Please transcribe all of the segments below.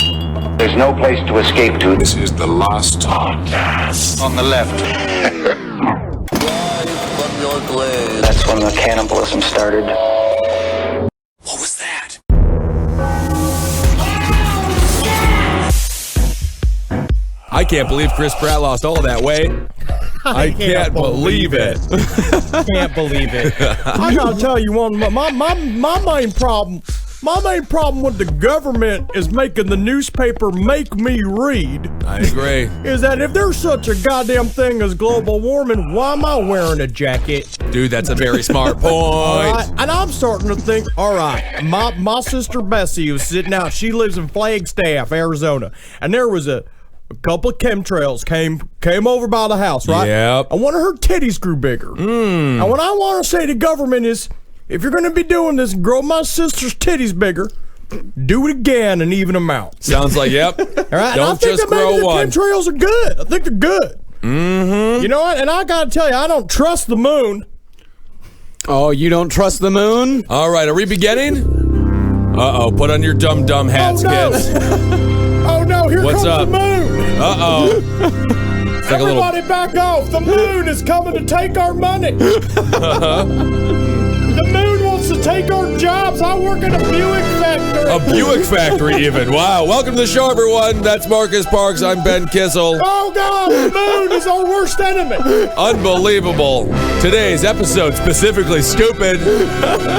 There's no place to escape to. This is the last podcast. On the left. That's when the cannibalism started. What was that? I can't believe Chris Pratt lost all of that weight. I can't believe it. Can't believe it. I gotta tell you one. My main problem. My main problem with the government is making the newspaper make me read. I agree. Is that if there's such a goddamn thing as global warming, why am I wearing a jacket? Dude, that's a very smart point. All right, and I'm starting to think, all right, my sister Bessie was sitting out. She lives in Flagstaff, Arizona, and there was a couple of chemtrails came over by the house, right? Yep. And one of her titties grew bigger. And what I want to say to government is, if you're going to be doing this, grow my sister's titties bigger, do it again and even them out. Sounds like, yep. All right? Don't just grow one. The chemtrails are good. I think they're good. Mm-hmm. You know what? And I got to tell you, I don't trust the moon. Oh, you don't trust the moon? All right, are we beginning? Uh-oh, put on your dumb hats, kids. Oh, no, here What's comes up? the moon. Uh-oh. Like Everybody back off. The moon is coming to take our money. The moon wants to take our jobs. I work at a Buick factory. A Buick factory, even. Wow. Welcome to the show, everyone. That's Marcus Parks. I'm Ben Kissel. Oh, God, the moon is our worst enemy. Unbelievable. Today's episode, specifically stupid.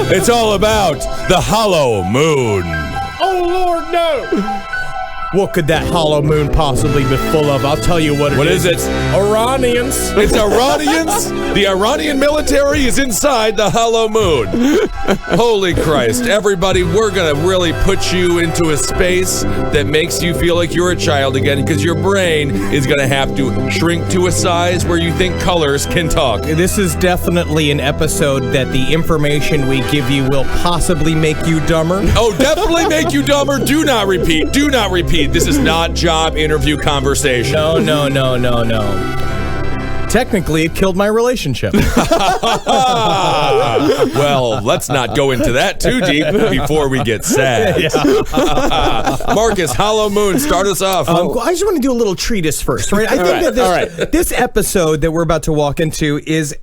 It's all about the hollow moon. Oh, Lord, no. What could that hollow moon possibly be full of? I'll tell you what it is. What is it? Iranians. It's Iranians? The Iranian military is inside the hollow moon. Holy Christ. Everybody, we're going to really put you into a space that makes you feel like you're a child again, because your brain is going to have to shrink to a size where you think colors can talk. This is definitely an episode that the information we give you will possibly make you dumber. Oh, definitely make you dumber. Do not repeat. Do not repeat. This is not job interview conversation. No. Technically, it killed my relationship. Well, let's not go into that too deep before we get sad. Marcus, hollow moon, start us off. I just want to do a little treatise first, right? I think that this episode that we're about to walk into is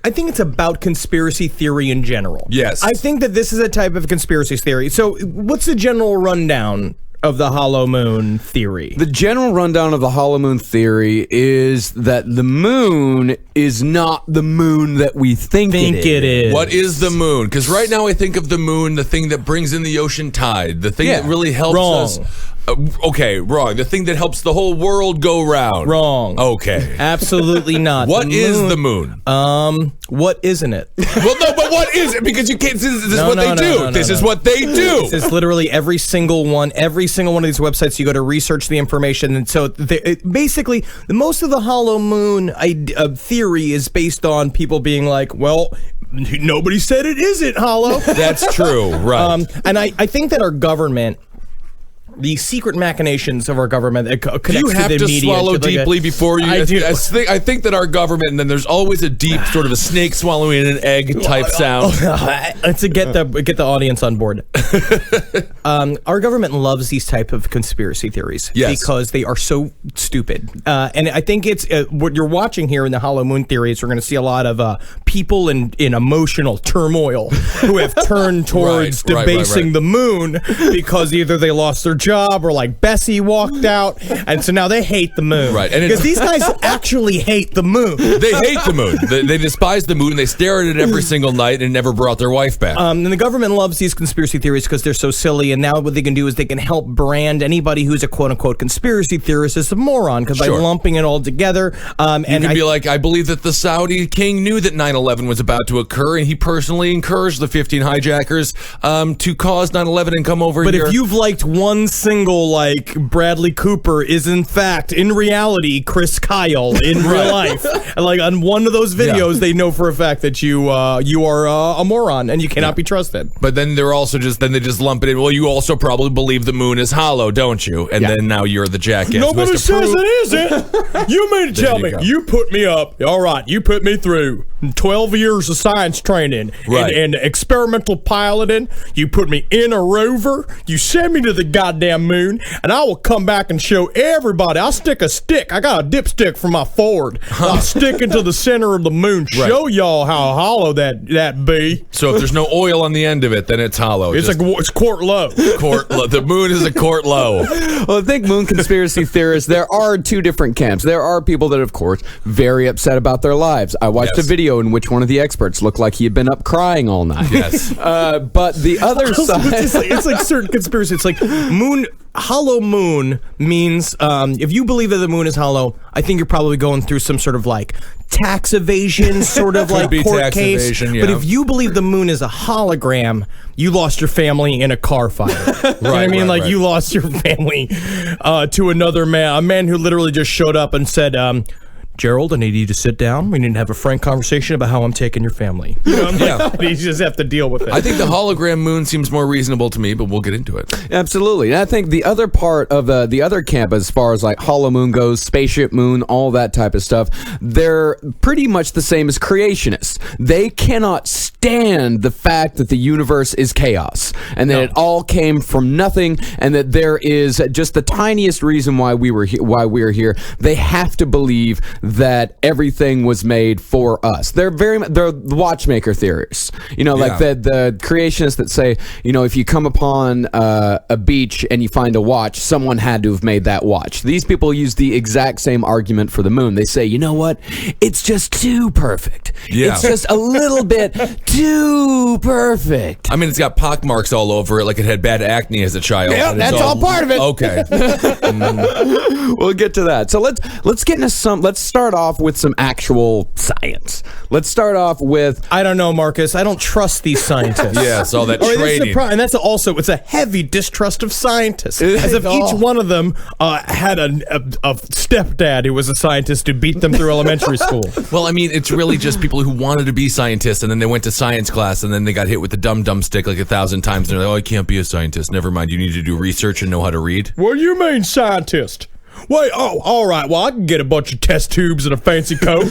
I think it's about conspiracy theory in general. Yes. I think that this is a type of conspiracy theory. So what's the general rundown of the hollow moon theory? The general rundown of the hollow moon theory is that the moon is not the moon that we think it is. What is the moon? Because right now I think of the moon, the thing that brings in the ocean tide, the thing that really helps us. Okay, wrong. The thing that helps the whole world go round. Wrong. Okay. Absolutely not. What is the moon? What isn't it? Well, no, but what is it? Because you can't. This is what they do. This is what they do. This is literally every single one of these websites. You go to research the information, and so basically, most of the hollow moon theory is based on people being like, well, nobody said it isn't hollow. That's true, right? And I think that our government, the secret machinations of our government, connects you have to the to media swallow deeply before you. I do. I think that our government, and then there's always a deep sort of a snake swallowing an egg type sound. To get the audience on board. Our government loves these type of conspiracy theories because they are so stupid. And I think it's what you're watching here in the hollow moon theories. We're going to see a lot of people in emotional turmoil who have turned towards debasing the moon because either they lost their job or like Bessie walked out, and so now they hate the moon. Right, because these guys actually hate the moon. They hate the moon. They despise the moon. And they stare at it every single night and never brought their wife back. And the government loves these conspiracy theories because they're so silly. And now what they can do is they can help brand anybody who's a quote unquote conspiracy theorist as a moron because by lumping it all together. You can be like, I believe that the Saudi king knew that 9/11 was about to occur, and he personally encouraged the 15 hijackers to cause 9/11 and come over here. But if you've liked one single, like Bradley Cooper is in fact, in reality, Chris Kyle in real life. And like on one of those videos, they know for a fact that you are a moron and you cannot be trusted. But then they're also they just lump it in. Well, you also probably believe the moon is hollow, don't you? And then now you're the jackass. Nobody says it isn't. You mean to tell me? You put me up. All right, you put me through. 12 years of science training and experimental piloting. You put me in a rover. You send me to the goddamn moon, and I will come back and show everybody. I'll stick a stick. I got a dipstick for my Ford. I'm sticking to the center of the moon. Show y'all how hollow that be. So if there's no oil on the end of it, then it's hollow. It's quart low. The moon is a quart low. Well, I think moon conspiracy theorists, there are two different camps. There are people that, of course, very upset about their lives. I watched a video in which one of the experts looked like he had been up crying all night. Yes. But the other side... It's like certain conspiracy. It's like hollow moon means if you believe that the moon is hollow, I think you're probably going through some sort of like tax evasion sort of like court case. Evasion, But if you believe the moon is a hologram, you lost your family in a car fire. You know what I mean? You lost your family to another man, a man who literally just showed up and said, Gerald, I need you to sit down. We need to have a frank conversation about how I'm taking your family. You know what I mean? You just have to deal with it. I think the hologram moon seems more reasonable to me, but we'll get into it. Absolutely. And I think the other part of the other camp, as far as like hollow moon goes, spaceship moon, all that type of stuff, they're pretty much the same as creationists. They cannot stand the fact that the universe is chaos and that it all came from nothing and that there is just the tiniest reason why we are here. They have to believe that everything was made for us. They're the watchmaker theorists. Like the creationists that say, if you come upon a beach and you find a watch, someone had to have made that watch. These people use the exact same argument for the moon. They say, you know what? It's just too perfect. Yeah. It's just a little bit too perfect. I mean, it's got pockmarks all over it like it had bad acne as a child. Yeah, that's all part of it. Okay. We'll get to that. So let's get into let's start off with some actual science. Let's start off with... I don't know, Marcus. I don't trust these scientists. Yes, all that trading. And that's also, it's a heavy distrust of scientists. As if each one of them had a stepdad who was a scientist who beat them through elementary school. Well, I mean, it's really just people who wanted to be scientists, and then they went to science class, and then they got hit with the dumb stick like 1,000 times, and they're like, I can't be a scientist. Never mind, you need to do research and know how to read. What do you mean, scientist? Wait, all right, well, I can get a bunch of test tubes and a fancy coat.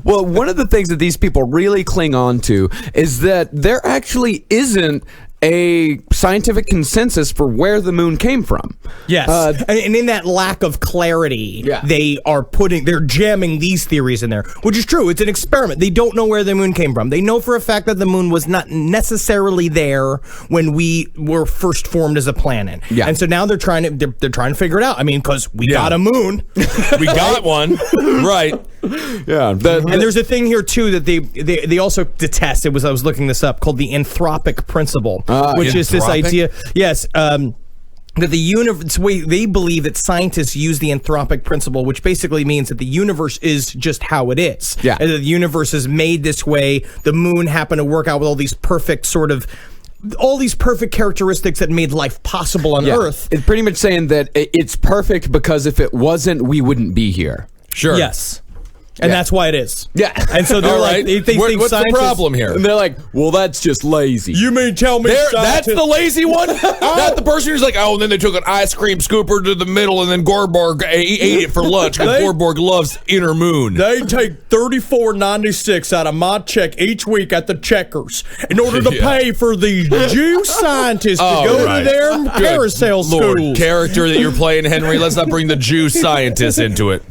Well, one of the things that these people really cling on to is that there actually isn't a scientific consensus for where the moon came from. Yes, and in that lack of clarity, they're jamming these theories in there, which is true. It's an experiment. They don't know where the moon came from. They know for a fact that the moon was not necessarily there when we were first formed as a planet. Yeah. And so now they're trying to figure it out. I mean, because we got a moon. We got one. Right. Yeah. And there's a thing here, too, that they also detest. I was looking this up, called the anthropic principle. Which is this idea, that the universe, they believe that scientists use the anthropic principle, which basically means that the universe is just how it is. Yeah. And the universe is made this way. The moon happened to work out with all these perfect characteristics that made life possible on Earth. It's pretty much saying that it's perfect because if it wasn't, we wouldn't be here. Sure. Yes. And that's why it is. Yeah. And so they're like, they think what's the problem here? And they're like, well, that's just lazy. You mean tell me that's the lazy one? Not the person who's like, and then they took an ice cream scooper to the middle and then Gorborg ate it for lunch because Gorborg loves inner moon. They take $34.96 out of my check each week at the Checkers in order to pay for these Jew scientists to go to their parasail school. Character that you're playing, Henry. Let's not bring the Jew scientists into it.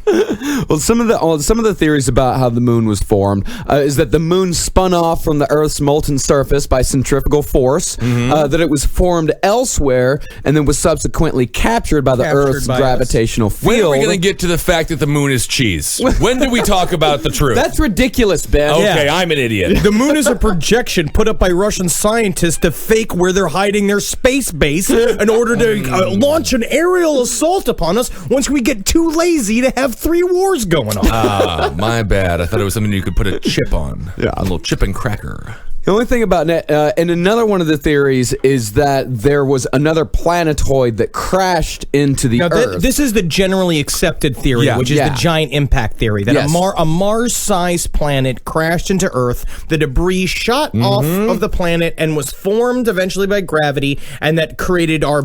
Well, some of the theories about how the moon was formed is that the moon spun off from the Earth's molten surface by centrifugal force, that it was formed elsewhere, and then was subsequently captured by the Earth's gravitational field. When are we going to get to the fact that the moon is cheese? When do we talk about the truth? That's ridiculous, Ben. Okay, I'm an idiot. The moon is a projection put up by Russian scientists to fake where they're hiding their space base in order to launch an aerial assault upon us once we get too lazy to have 3 wars going on. My bad. I thought it was something you could put a chip on. Yeah. A little chip and cracker. The only thing about it, and another one of the theories is that there was another planetoid that crashed into the Earth. This is the generally accepted theory, which is the giant impact theory, that a Mars-sized planet crashed into Earth, the debris shot off of the planet and was formed eventually by gravity, and that created our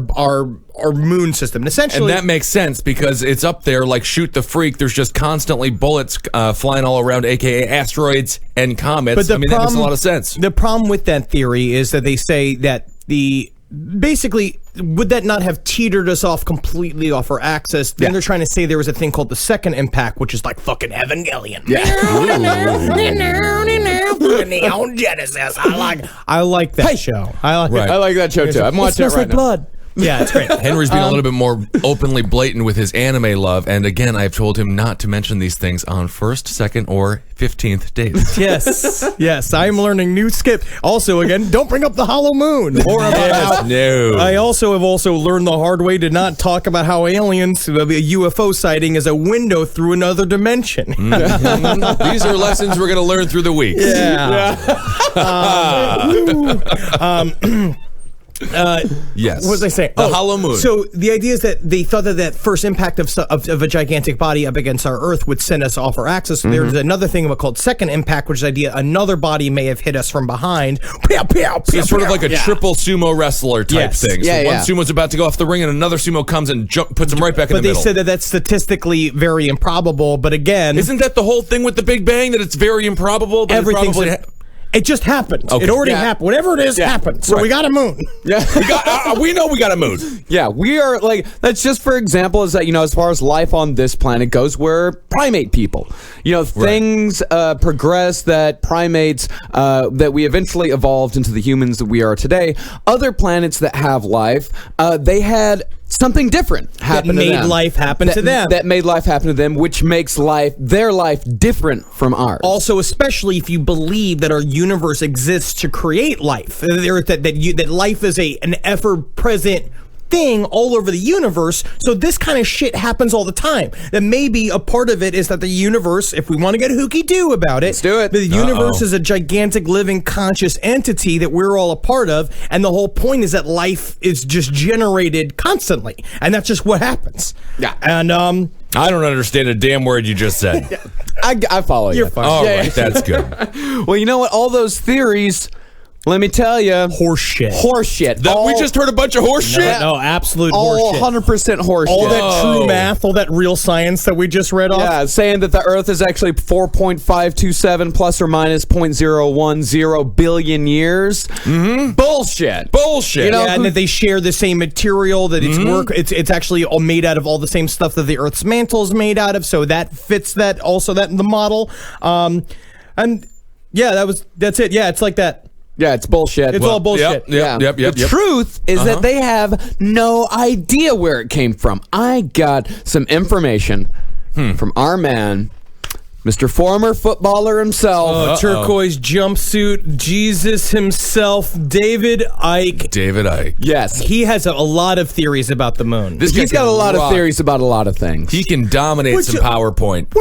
our moon system. And essentially, and that makes sense because it's up there like shoot the freak. There's just constantly bullets flying all around, aka asteroids and comets. That makes a lot of sense. The problem with that theory is that they say that basically, would that not have teetered us off completely off our axis? Then they're trying to say there was a thing called the second impact, which is like fucking Evangelion. Neon Genesis. I like that show. I like that show too. I'm watching it right now. Blood. Yeah, it's great. Henry's being a little bit more openly blatant with his anime love, and again, I've told him not to mention these things on first, second, or 15th dates. Yes, I'm learning new skip. Also, again, don't bring up the hollow moon. Or about no. I also have learned the hard way to not talk about how aliens, a UFO sighting, is a window through another dimension. These are lessons we're going to learn through the week. Yeah. Yes. What was I saying? The hollow moon. So the idea is that they thought that first impact of a gigantic body up against our Earth would send us off our axis. So there's another thing called second impact, which is the idea another body may have hit us from behind. So it's sort of like a triple sumo wrestler type thing. So one sumo's about to go off the ring, and another sumo comes and puts him right back in the middle. But they said that that's statistically very improbable. But again, isn't that the whole thing with the Big Bang, that it's very improbable? But everything's it just happened. Okay. It already happened. Whatever it is happened. So we got a moon. Yeah, we know we got a moon. Yeah, we are like, that's just for example, is that, as far as life on this planet goes, we're primate people. Things progress that primates, that we eventually evolved into the humans that we are today. Other planets that have life, they had something different happen to them. That made life happen to them. That made life happen to them, which makes their life different from ours. Also, especially if you believe that our universe exists to create life, that life is an ever-present thing all over the universe. So this kind of shit happens all the time. That maybe a part of it is that the universe, if we want to get hooky-doo about it, let's do it. The universe is a gigantic living conscious entity that we're all a part of, and the whole point is that life is just generated constantly, and that's just what happens. Yeah. And I don't understand a damn word you just said. I follow you. All right, that's good. Well, you know what? All those theories, let me tell you, horseshit. We just heard a bunch of horseshit. No, absolute all horseshit. 100% horseshit. All that true math, all that real science that we just read off. Yeah, saying that the Earth is actually 4.527 plus or minus 0.010 billion years. Mm-hmm. Bullshit. And that they share the same material. That it's actually all made out of all the same stuff that the Earth's mantle is made out of. So that fits that in the model. And yeah, that's it. Yeah, it's like that. Yeah, it's bullshit. It's all bullshit. Yep. The truth is that they have no idea where it came from. I got some information from our man, Mr. Former footballer himself. Turquoise jumpsuit, Jesus himself, David Icke. Yes. He has a lot of theories about the moon. He's got a lot of theories about a lot of things. He can dominate some PowerPoint.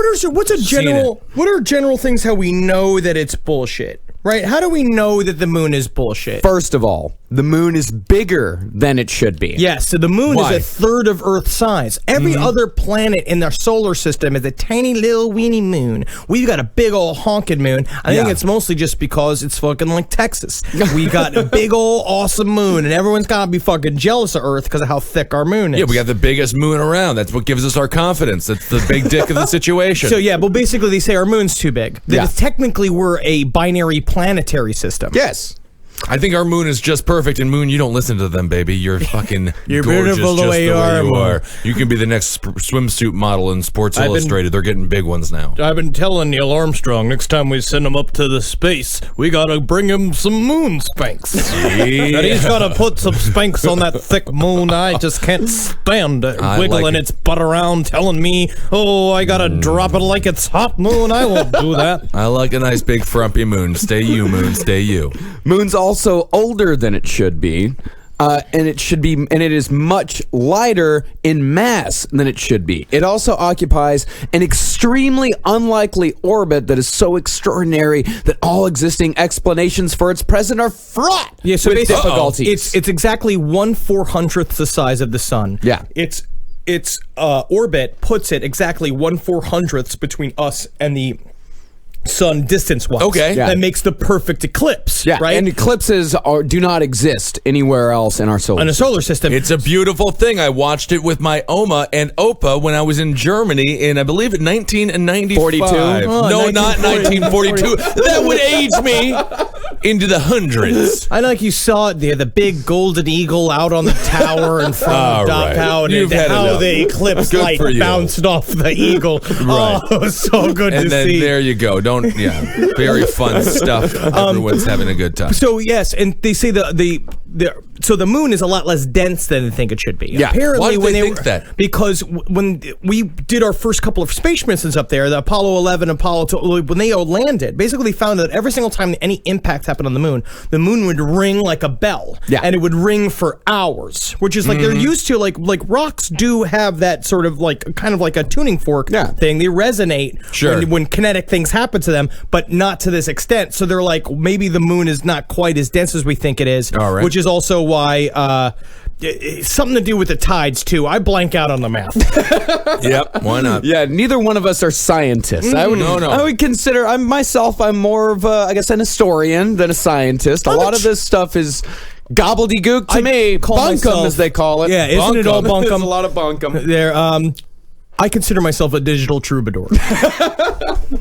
What are general things how we know that it's bullshit? Right? How do we know that the moon is bullshit? First of all, the moon is bigger than it should be. Yes, so the moon is a third of Earth's size. Every other planet in our solar system is a tiny little weeny moon. We've got a big old honking moon. I think it's mostly just because it's fucking like Texas. We got a big old awesome moon, and everyone's got to be fucking jealous of Earth because of how thick our moon is. Yeah, we got the biggest moon around. That's what gives us our confidence. That's the big dick of the situation. So yeah, but basically they say our moon's too big. Technically we're a binary planetary system. Yes. I think our moon is just perfect, and Moon, you don't listen to them, baby. You're fucking You're gorgeous beautiful the just way the way you are. You can be the next swimsuit model in Sports Illustrated. They're getting big ones now. I've been telling Neil Armstrong, next time we send him up to the space, we gotta bring him some moon spanks. And he's gotta put some spanks on that thick moon. I just can't stand it. Wiggling its butt around, telling me, oh, I gotta drop it like it's hot, Moon. I won't do that. I like a nice big frumpy moon. Stay you, Moon. Stay you. Moon's also older than it should be. And it is much lighter in mass than it should be. It also occupies an extremely unlikely orbit that is so extraordinary that all existing explanations for its presence are fraught with difficulties. It's exactly 1/400th the size of the sun. Yeah. Its orbit puts it exactly 1/400th between us and the sun distance-wise. Okay. Yeah. That makes the perfect eclipse, right? And eclipses do not exist anywhere else in our solar in a system. solar system. It's a beautiful thing. I watched it with my Oma and Opa when I was in Germany in, I believe, 1995. 42? No, not 1942. That would age me into the hundreds. I like you saw it there, the big golden eagle out on the tower in front of Doc Howard, You've and had how enough. the eclipse Good light for you. bounced off the eagle. Right. Oh, it was so good And to then see. there you go. Very fun stuff. Everyone's having a good time. So yes, and they say so the moon is a lot less dense than they think it should be. Yeah. Apparently, Why did when they they think that? Because when we did our first couple of space missions up there, the Apollo 11, Apollo 12, when they all landed, basically found that every single time any impact happened on the moon would ring like a bell. Yeah. And it would ring for hours, which is like they're used to. Like rocks do have that sort of like kind of like a tuning fork thing. They resonate when kinetic things happen to them, but not to this extent. So they're like, maybe the moon is not quite as dense as we think it is, which is also why something to do with the tides too. I blank out on the math. Yep, why not? Yeah, neither one of us are scientists. I would consider I'm more of I guess an historian than a scientist. A lot of this stuff is gobbledygook to me. Bunkum, as they call it. Yeah, isn't it all bunkum? There's a lot of bunkum. There, I consider myself a digital troubadour.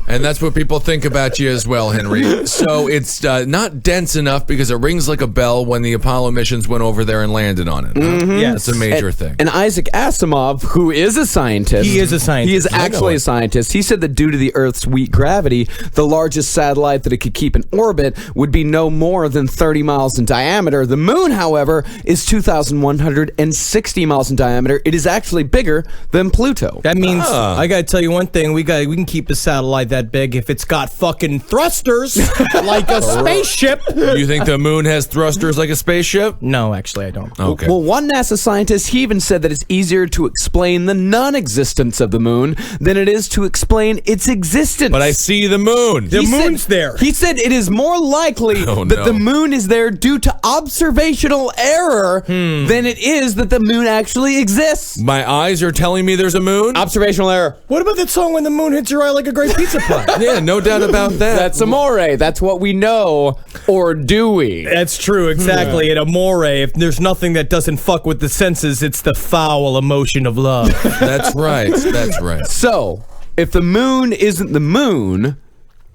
And that's what people think about you as well, Henry. So it's not dense enough because it rings like a bell when the Apollo missions went over there and landed on it. Yes. That's a major thing. And Isaac Asimov, who is a scientist. He is a scientist. He is actually a scientist. He said that due to the Earth's weak gravity, the largest satellite that it could keep in orbit would be no more than 30 miles in diameter. The moon, however, is 2,160 miles in diameter. It is actually bigger than Pluto. That means I gotta tell you one thing: we can keep a satellite that big if it's got fucking thrusters like a spaceship. You think the moon has thrusters like a spaceship? No, actually, I don't. Okay. Well, one NASA scientist, he even said that it's easier to explain the non-existence of the moon than it is to explain its existence. But I see the moon. The moon's there. He said it is more likely Oh, that no. the moon is there due to observational error than it is that the moon actually exists. My eyes are telling me there's a moon? Observational error. What about that song when the moon hits your eye like a great pizza pie? Yeah, no doubt about that. That's amore. That's what we know. Or do we? That's true, exactly. In Amore, if there's nothing that doesn't fuck with the senses, it's the foul emotion of love. That's right. That's right. So, if the moon isn't the moon,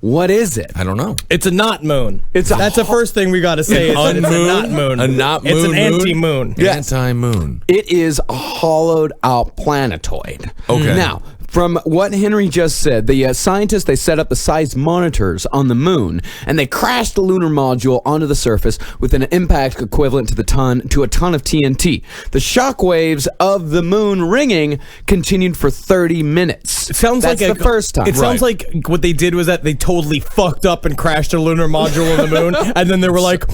what is it? I don't know. It's a not moon. It's a That's the first thing we got to say. Is that it's a not moon. A not moon. It's an moon? anti-moon. Yes. Anti-moon. It is a hollowed out planetoid. Okay. Now, from what Henry just said, the scientists, they set up the size monitors on the moon, and they crashed the lunar module onto the surface with an impact equivalent to a ton of TNT. The shock waves of the moon ringing continued for 30 minutes. It sounds That's like the first time. It sounds like what they did was that they totally fucked up and crashed a lunar module on the moon, and then they were like,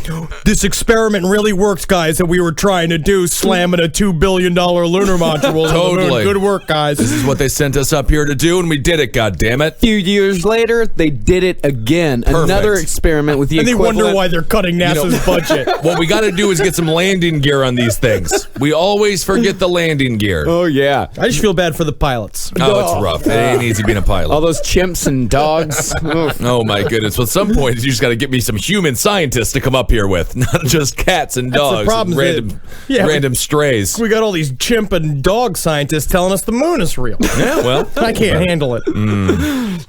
"This experiment really worked, guys, that we were trying to do, slamming a $2 billion lunar module on the moon. Good work, guys." This is what they sent us up here to do, and we did it, goddammit. A few years later, they did it again. Perfect. Another experiment with the And they equivalent. wonder why they're cutting NASA's budget. What we got to do is get some landing gear on these things. We always forget the landing gear. Oh, yeah. I just feel bad for the pilots. Oh, it's rough. It ain't easy being a pilot. All those chimps and dogs. Oof. Oh my goodness! Well, at some point, you just got to get me some human scientists to come up here with, not just cats and That's the dogs, problem, and random strays. We got all these chimp and dog scientists telling us the moon is real. Yeah, well, I can't handle it.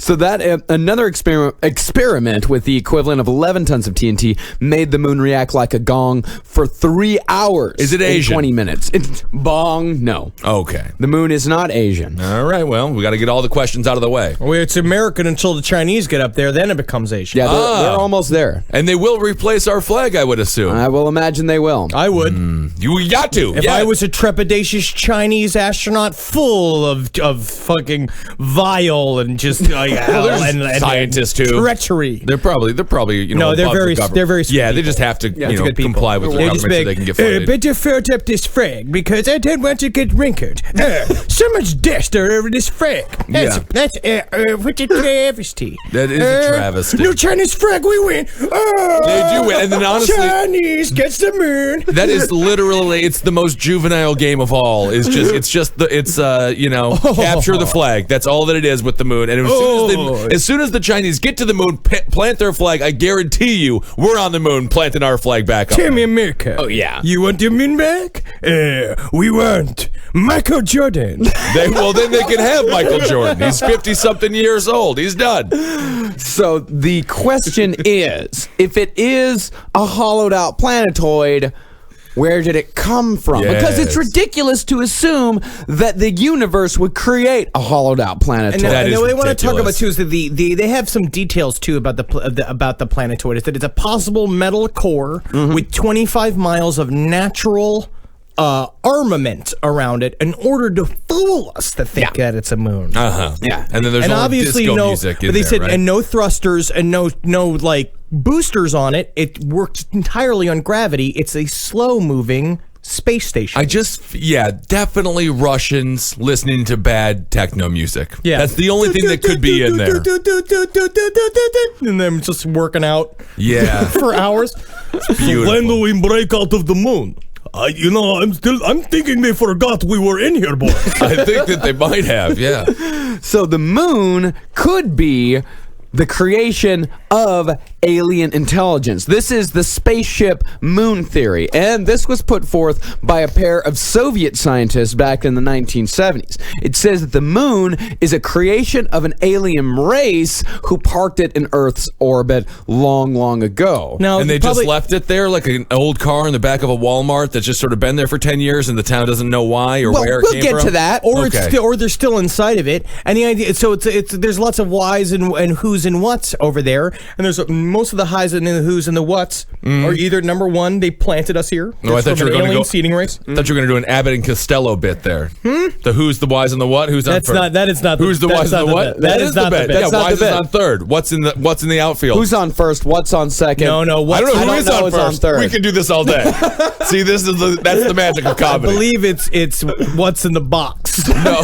So that another experiment with the equivalent of 11 tons of TNT made the moon react like a gong for 3 hours. Is it and Asian? 20 minutes. It's bong. No. okay. The moon is not Asian. All right. Well, we got to get all the questions out of the way, Well, it's American until the Chinese get up there, then it becomes Asian. Yeah, they're almost there. and they will replace our flag, I would assume. I will imagine they will. I would. You got to. If I was a trepidatious Chinese astronaut full of fucking vile and just and scientists too. treachery. They're probably No, they're above the very- government. they're very sweet Yeah, they people. just have to it's good people. comply with the They government just so they can get funded. better fill up this frag because I don't want to get wrinkled. So much dust all over this frag. That's what a travesty. That is a travesty. No Chinese frag, we win. They do win, and then honestly, Chinese gets the moon. that is literally it's the most juvenile game of all. It's just capture the flag. That's all that it is with the moon. And as soon as the Chinese get to the moon, plant their flag, I guarantee you, we're on the moon planting our flag back up. Timmy America. Oh, yeah. You want your moon back? We want Michael Jordan. Then they can have Michael Jordan. He's 50-something years old. He's done. So the question is, if it is a hollowed out planetoid, where did it come from? Yes. Because it's ridiculous to assume that the universe would create a hollowed out planetoid. And what I want to talk about ridiculous. too is that they have some details too about the planetoid. Is that it's a possible metal core with 25 miles of natural armament around it in order to fool us to think that it's a moon. Yeah. And then there's And all obviously disco no, music in but they there, said right? and no thrusters and no like boosters on it. It works entirely on gravity. It's a slow moving space station. Definitely Russians listening to bad techno music. Yeah. That's the only thing that could be in there. And them just working out Yeah. for hours. Beautiful. When do we break out of the moon? I'm thinking they forgot we were in here, boy. I think that they might have, yeah. So the moon could be the creation of alien intelligence. This is the spaceship moon theory, and this was put forth by a pair of Soviet scientists back in the 1970s. It says that the moon is a creation of an alien race who parked it in Earth's orbit long, long ago. Now, And they just left it there like an old car in the back of a Walmart that's just sort of been there for 10 years and the town doesn't know why or where it we'll came get from? to that. or Okay. or they're still inside of it. And the idea, so it's there's lots of whys and who's and what's over there, and there's most of the highs and the who's and the what's are either number one, they planted us here. No, I It's thought from you were an going to alien go. seeding race. I thought you were going to do an Abbott and Costello bit there. The who's, the whys, and the what? Who's on That's first? not. That is not. Who's the that's whys not and the what? bit. That is not the bit. bit. Yeah, That's not whys the is bit. on third. What's in the outfield? Who's on first? What's on second? No. I don't know I who don't is know on who's on first. third. We can do this all day. See, that's the magic of I comedy. believe it's what's in the box. No,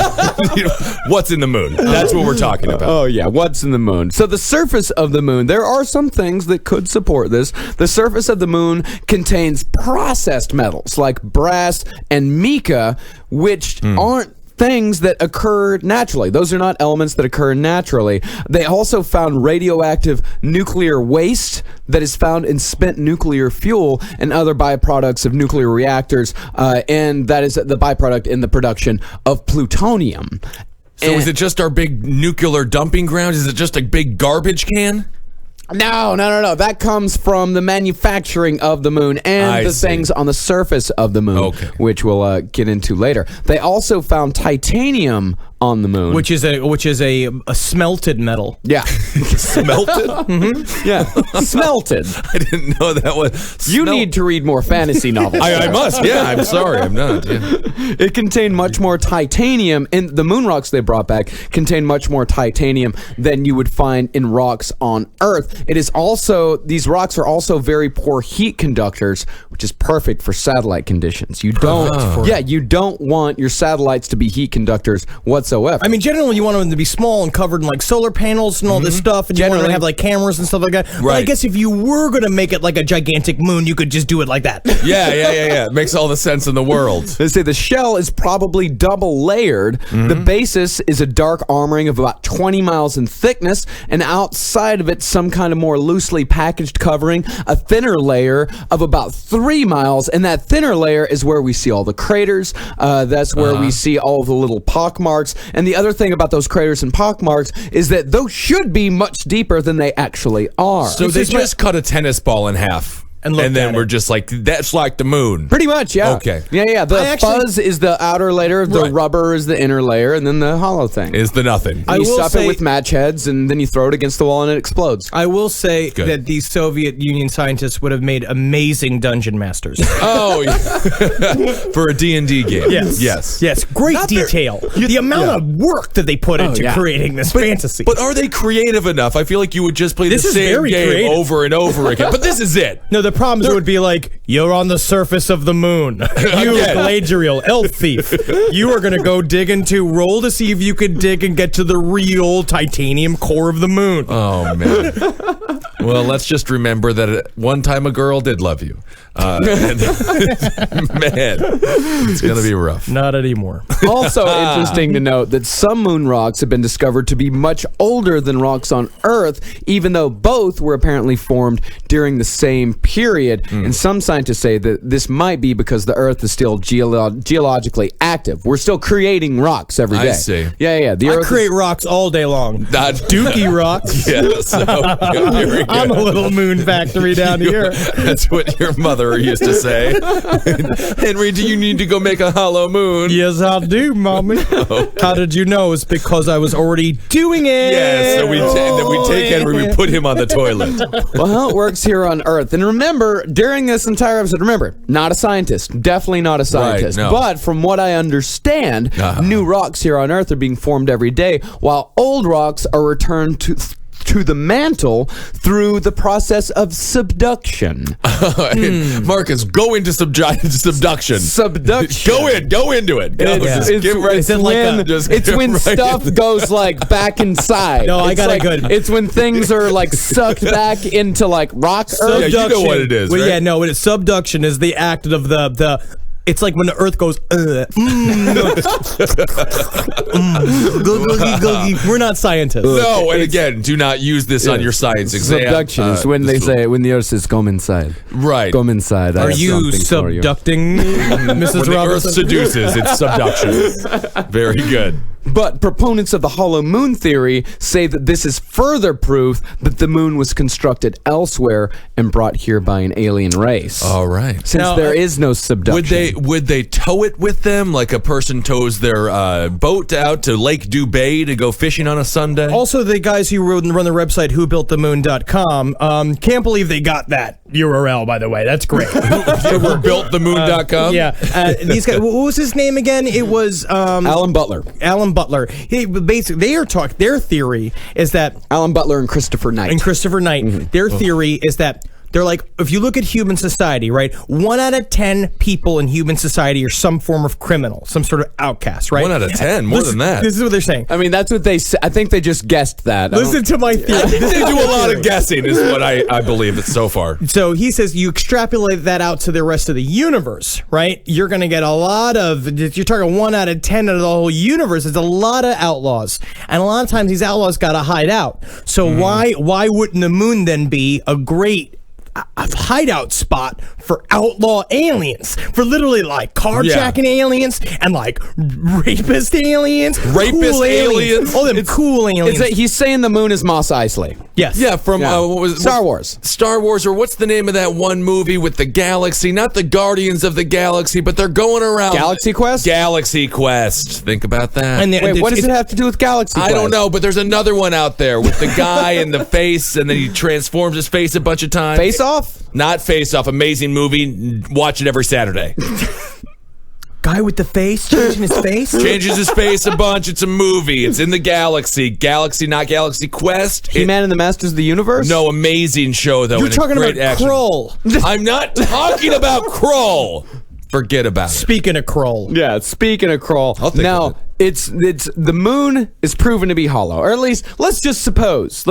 what's in the moon? That's what we're talking about. Oh, yeah. What's in the moon? So the surface of the moon, there are some things that could support this. The surface of the moon contains processed metals like brass and mica, which aren't things that occur naturally. Those are not elements that occur naturally. They also found radioactive nuclear waste that is found in spent nuclear fuel and other byproducts of nuclear reactors, and that is the byproduct in the production of plutonium. So is it just our big nuclear dumping ground? Is it just a big garbage can? No. That comes from the manufacturing of the moon and I the see. things on the surface of the moon, Okay. which we'll get into later. They also found titanium on the moon. which is a smelted metal. Yeah. Smelted? Yeah. Smelted. I didn't know that was. You need to read more fantasy novels. I must. Yeah, I'm sorry. I'm not. Yeah. It contained much more titanium, and the moon rocks they brought back contained much more titanium than you would find in rocks on Earth. It is also, these rocks are also very poor heat conductors, which is perfect for satellite conditions. You don't want your satellites to be heat conductors whatsoever. I mean, generally, you want them to be small and covered in like solar panels and all this stuff, and you want them to Generally. have like cameras and stuff like that. But I Right. guess if you were going to make it like a gigantic moon, you could just do it like that. Yeah. It makes all the sense in the world. They say the shell is probably double layered. The basis is a dark armoring of about 20 miles in thickness, and outside of it, some kind of more loosely packaged covering, a thinner layer of about 3 miles, and that thinner layer is where we see all the craters. That's where we see all the little pockmarks. And the other thing about those craters and pockmarks is that those should be much deeper than they actually are. So they just cut a tennis ball in half. And looked then at we're it. just like, that's like the moon. Pretty much, yeah. Okay. Yeah. The fuzz is the outer layer, the Right. rubber is the inner layer, and then the hollow thing. Is the nothing. You will stuff say- it with match heads, and then you throw it against the wall, and it explodes. I will say Good. that these Soviet Union scientists would have made amazing dungeon masters. Oh, yeah. For a D&D game. Yes. Great detail. The amount of work that they put into yeah. creating this fantasy. But are they creative enough? I feel like you would just play This the is same very game creative. over and over again. But this is it. no, the problems would be like, you're on the surface of the moon. You, Again. Galadriel, elf thief. You are going to go dig into, roll to see if you could dig and get to the real titanium core of the moon. Oh, man. Well, let's just remember that at one time a girl did love you. Man, it's going to be rough. Not anymore. Also interesting to note that some moon rocks have been discovered to be much older than rocks on Earth, even though both were apparently formed during the same period. And some scientists say that this might be because the Earth is still geologically active. We're still creating rocks every day. I see. Yeah. The I Earth create rocks all day long. Dookie rocks. Yeah, so, very good. I'm a little moon factory down here. That's what your mother used to say. Henry, do you need to go make a hollow moon? Yes, I do, Mommy. How did you know? It's because I was already doing it. Yeah, so we take Henry, we put him on the toilet. well, how it works here on Earth. And remember, during this entire episode, not a scientist. Definitely not a scientist. Right, no. But from what I understand, new rocks here on Earth are being formed every day, while old rocks are returned to the mantle through the process of subduction. Marcus, go into subduction. Subduction. Go into it. It's when stuff goes like back inside. No, I got like, it good. It's when things are like sucked back into like rock earth. Yeah, you know what it is, Well, right? yeah, no, subduction is the act of the it's like when the earth goes, We're not scientists. No, and again, do not use this on your science exam. Subduction is when they say, when the earth says, come inside. Right. Come inside. Are you subducting Mrs. When the earth Robinson? seduces, it's subduction. Very good. But proponents of the hollow moon theory say that this is further proof that the moon was constructed elsewhere and brought here by an alien race. All right. Since Now, there is no subduction. Would they tow it with them like a person tows their boat out to Lake Dubay to go fishing on a Sunday? Also, the guys who run the website whobuiltthemoon.com can't believe they got that URL, by the way. That's great. Whobuiltthemoon.com? Yeah. These guys, what was his name again? It was Alan Butler. Alan Butler. Basically, their theory is that Alan Butler and Christopher Knight. Their theory is that they're like, if you look at human society, right? 1 out of 10 people in human society are some form of criminal, some sort of outcast, right? 1 out of 10, more than that. This is what they're saying. I mean, that's what they say. I think they just guessed that. Listen to my theory. I think they do a lot of guessing, is what I believe it so far. So he says you extrapolate that out to the rest of the universe, right? You're going to get a lot of, you're talking 1 out of 10 of the whole universe. It's a lot of outlaws. And a lot of times these outlaws got to hide out. So why wouldn't the moon then be a great hideout spot for outlaw aliens, for literally like carjacking aliens and like rapist aliens, Rapist aliens. all them cool aliens. He's saying the moon is Mos Eisley. Yes. Yeah, from what was it? Star Wars. Star Wars, or what's the name of that one movie with the galaxy? Not the Guardians of the Galaxy, but they're going around. Galaxy Quest? Galaxy Quest. Think about that. And Wait, what does it have to do with Galaxy Quest? I don't know, but there's another one out there with the guy in the face, and then he transforms his face a bunch of times. Face Off? Not Face Off. Amazing movie. Watch it every Saturday. Guy with the face, changing his face? Changes his face a bunch. It's a movie. It's in the galaxy. Galaxy, not Galaxy Quest. He-Man and the Masters of the Universe? No, amazing show, though. You're talking about Krull. I'm not talking about Krull. Forget about it. Speaking of Krull. Yeah, speaking of Krull. I'll think now, of it. it's the moon is proven to be hollow. Or at least, let's presuppose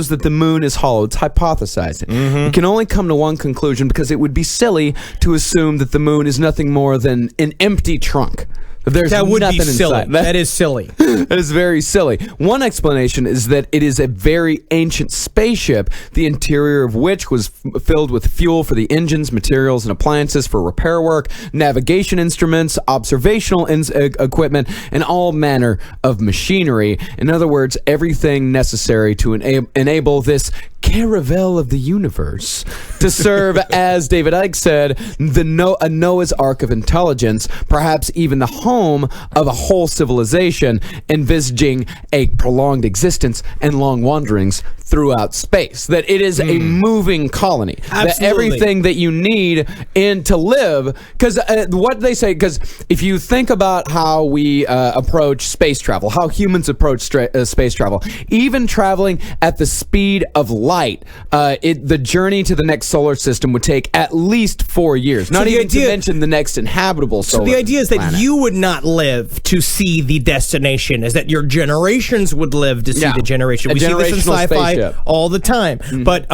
that the moon is hollow. It's hypothesizing. You can only come to one conclusion because it would be silly to assume that the moon is nothing more than an empty trunk. That would be nothing silly. inside. That is silly. That is very silly. One explanation is that it is a very ancient spaceship, the interior of which was filled with fuel for the engines, materials, and appliances for repair work, navigation instruments, observational equipment, and all manner of machinery. In other words, everything necessary to enable this caravel of the universe to serve, as David Icke said, a Noah's Ark of intelligence, perhaps even the home of a whole civilization, envisaging a prolonged existence and long wanderings throughout space. That it is a moving colony. Absolutely. That everything that you need to live, because what they say, because if you think about how we approach space travel, how humans approach space travel, even traveling at the speed of light, the journey to the next solar system would take at least 4 years. Not even to mention the next inhabitable solar So the idea is that planet. you would not live to see the destination, is that your generations would live to see the generation. A We see this in generational sci-fi spaceship. all the time. But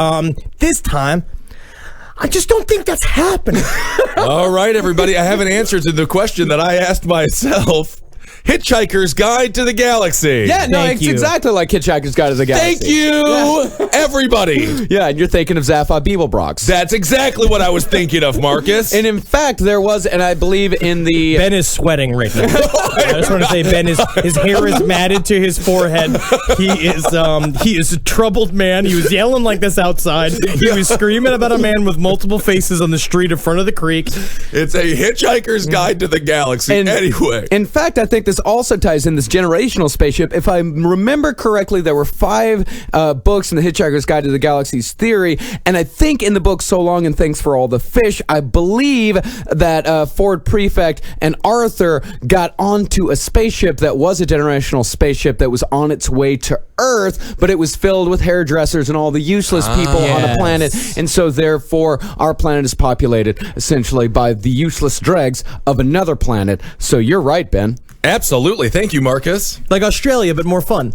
this time, I just don't think that's happening. All right, everybody. I have an answer to the question that I asked myself. Hitchhiker's Guide to the Galaxy. Yeah, no, Thank it's you. exactly like Hitchhiker's Guide to the Galaxy. Thank you, everybody. Yeah, and you're thinking of Zaphod Beeblebrox. That's exactly what I was thinking of, Marcus. And in fact, there was, and I believe in the... Ben is sweating right now. I just want to say, Ben his hair is matted to his forehead. He is a troubled man. He was yelling like this outside. He was screaming about a man with multiple faces on the street in front of the creek. It's a Hitchhiker's Guide to the Galaxy. And anyway. In fact, I think this also ties in this generational spaceship. If I remember correctly, there were 5 books in the Hitchhiker's Guide to the Galaxy's theory, and I think in the book So Long and Thanks for All the Fish, I believe that Ford Prefect and Arthur got onto a spaceship that was a generational spaceship that was on its way to Earth, but it was filled with hairdressers and all the useless people on the planet, and so therefore our planet is populated essentially by the useless dregs of another planet. So you're right, Ben. Absolutely. Thank you, Marcus. Like Australia, but more fun.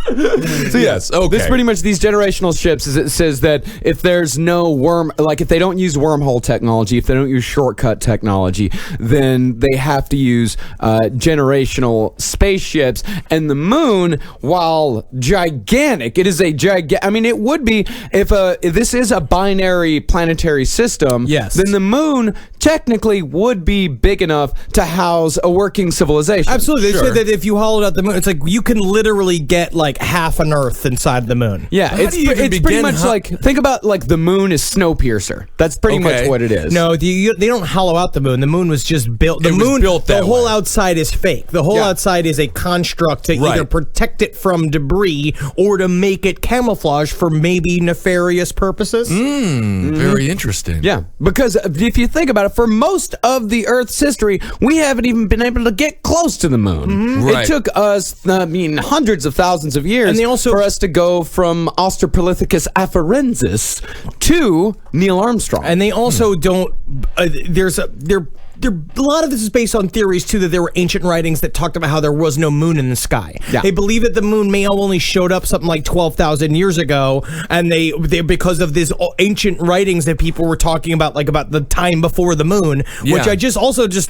So yes, okay. This pretty much these generational ships is it says that if there's no if they don't use wormhole technology, if they don't use shortcut technology, then they have to use generational spaceships. And the moon, while gigantic, it is a I mean, it would be if this is a binary planetary system. Yes. Then the moon technically would be big enough to house a working civilization. Absolutely. They Sure. said that if you hollowed out the moon, it's like you can literally get like half an Earth inside the moon. Yeah, How it's do you even pretty begin much like, think about like the moon is Snowpiercer. That's pretty much Okay. what it is. No, they don't hollow out the moon. The moon was just built. The It was moon, built that the whole way. outside is fake. The whole Yeah. outside is a construct to Right. either protect it from debris or to make it camouflage for maybe nefarious purposes. Very interesting. Yeah, because if you think about it, for most of the Earth's history, we haven't even been able to get close to the moon. Right. It took us, hundreds of thousands of years And they also- for us to go from Australopithecus afarensis to Neil Armstrong. And they also don't. A lot of this is based on theories too that there were ancient writings that talked about how there was no moon in the sky. Yeah. They believe that the moon may have only showed up something like 12,000 years ago, and they because of these ancient writings that people were talking about, like about the time before the moon, which Yeah. I just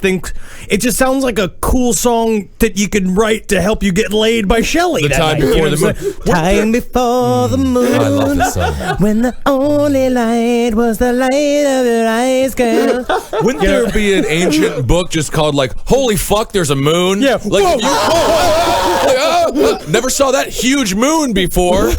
think it just sounds like a cool song that you could write to help you get laid by Shelley. The that time night, before you know the what I'm moon. saying? Time before the moon. I love this song. When the only light was the light of your eyes, girl. Wouldn't there be an ancient book just called like "Holy fuck, there's a moon"? Yeah. Like Whoa. if you never saw that huge moon before.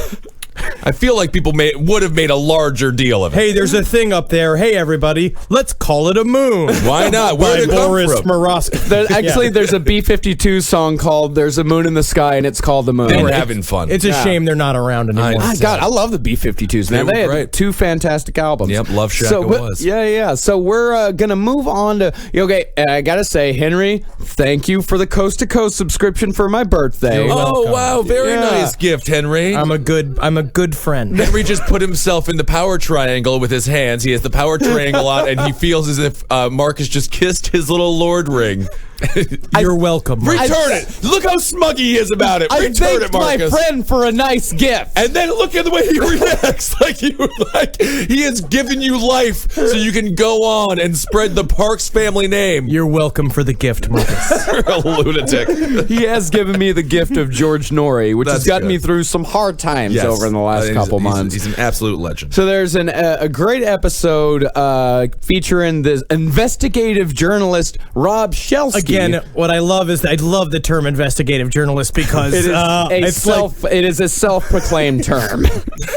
I feel like people would have made a larger deal of it. Hey, there's a thing up there. Hey, everybody, let's call it a moon. Why not? By Where did it come Boris from? Morosky. There's a B-52 song called "There's a Moon in the Sky" and it's called "The Moon." They were having fun. It's a shame they're not around anymore. I My God, I love the B-52s, man. They were They had great. 2 fantastic albums. Yep, Love Shack so, it was. Yeah. So we're going to move on to... Okay, I got to say, Henry, thank you for the Coast to Coast subscription for my birthday. You're Oh welcome. wow, very Yeah. nice gift, Henry. I'm a good friend. Henry just put himself in the power triangle with his hands. He has the power triangle out, and he feels as if Marcus just kissed his little lord ring. You're welcome. Mark. Return it. Look how smug he is about it. I Return thanked it, my Marcus. friend for a nice gift. And then look at the way he reacts. Like he has given you life so you can go on and spread the Parks family name. You're welcome for the gift, Marcus. You're a lunatic. He has given me the gift of George Norrie, which has That's gotten good. me through some hard times Yes. over in the last couple months. He's an absolute legend. So there's a great episode featuring this investigative journalist Rob Shelsky. Again, what I love is I love the term investigative journalist because it is a self-proclaimed term.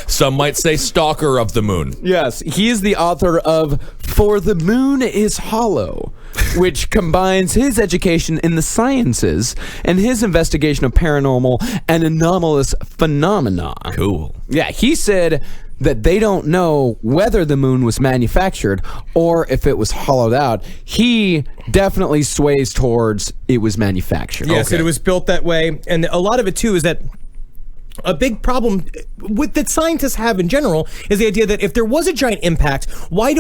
Some might say stalker of the moon. Yes, he is the author of For the Moon is Hollow, which combines his education in the sciences and his investigation of paranormal and anomalous phenomena. Cool. Yeah, he said that they don't know whether the moon was manufactured or if it was hollowed out. He definitely sways towards it was manufactured. Yes, Okay. it was built that way, and a lot of it too is that a big problem with that scientists have in general is the idea that if there was a giant impact, why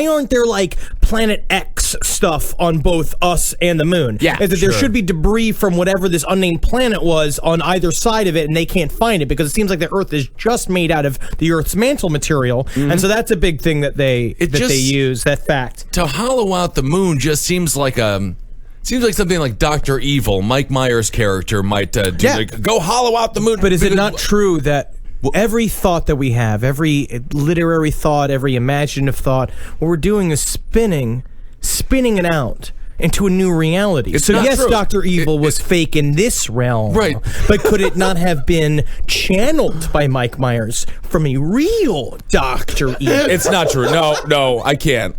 aren't there like Planet X Earth's stuff on both us and the moon. Yeah, is that there should be debris from whatever this unnamed planet was on either side of it, and they can't find it because it seems like the Earth is just made out of the Earth's mantle material, and so that's a big thing that they use. That fact to hollow out the moon just seems like something like Dr. Evil, Mike Myers' character might do. Like, go hollow out the moon. But is it not true that every thought that we have, every literary thought, every imaginative thought, what we're doing is spinning it out into a new reality? It's so not yes, true. Dr. Evil was fake in this realm. Right. But could it not have been channeled by Mike Myers from a real Dr. Evil? It's not true. No, I can't.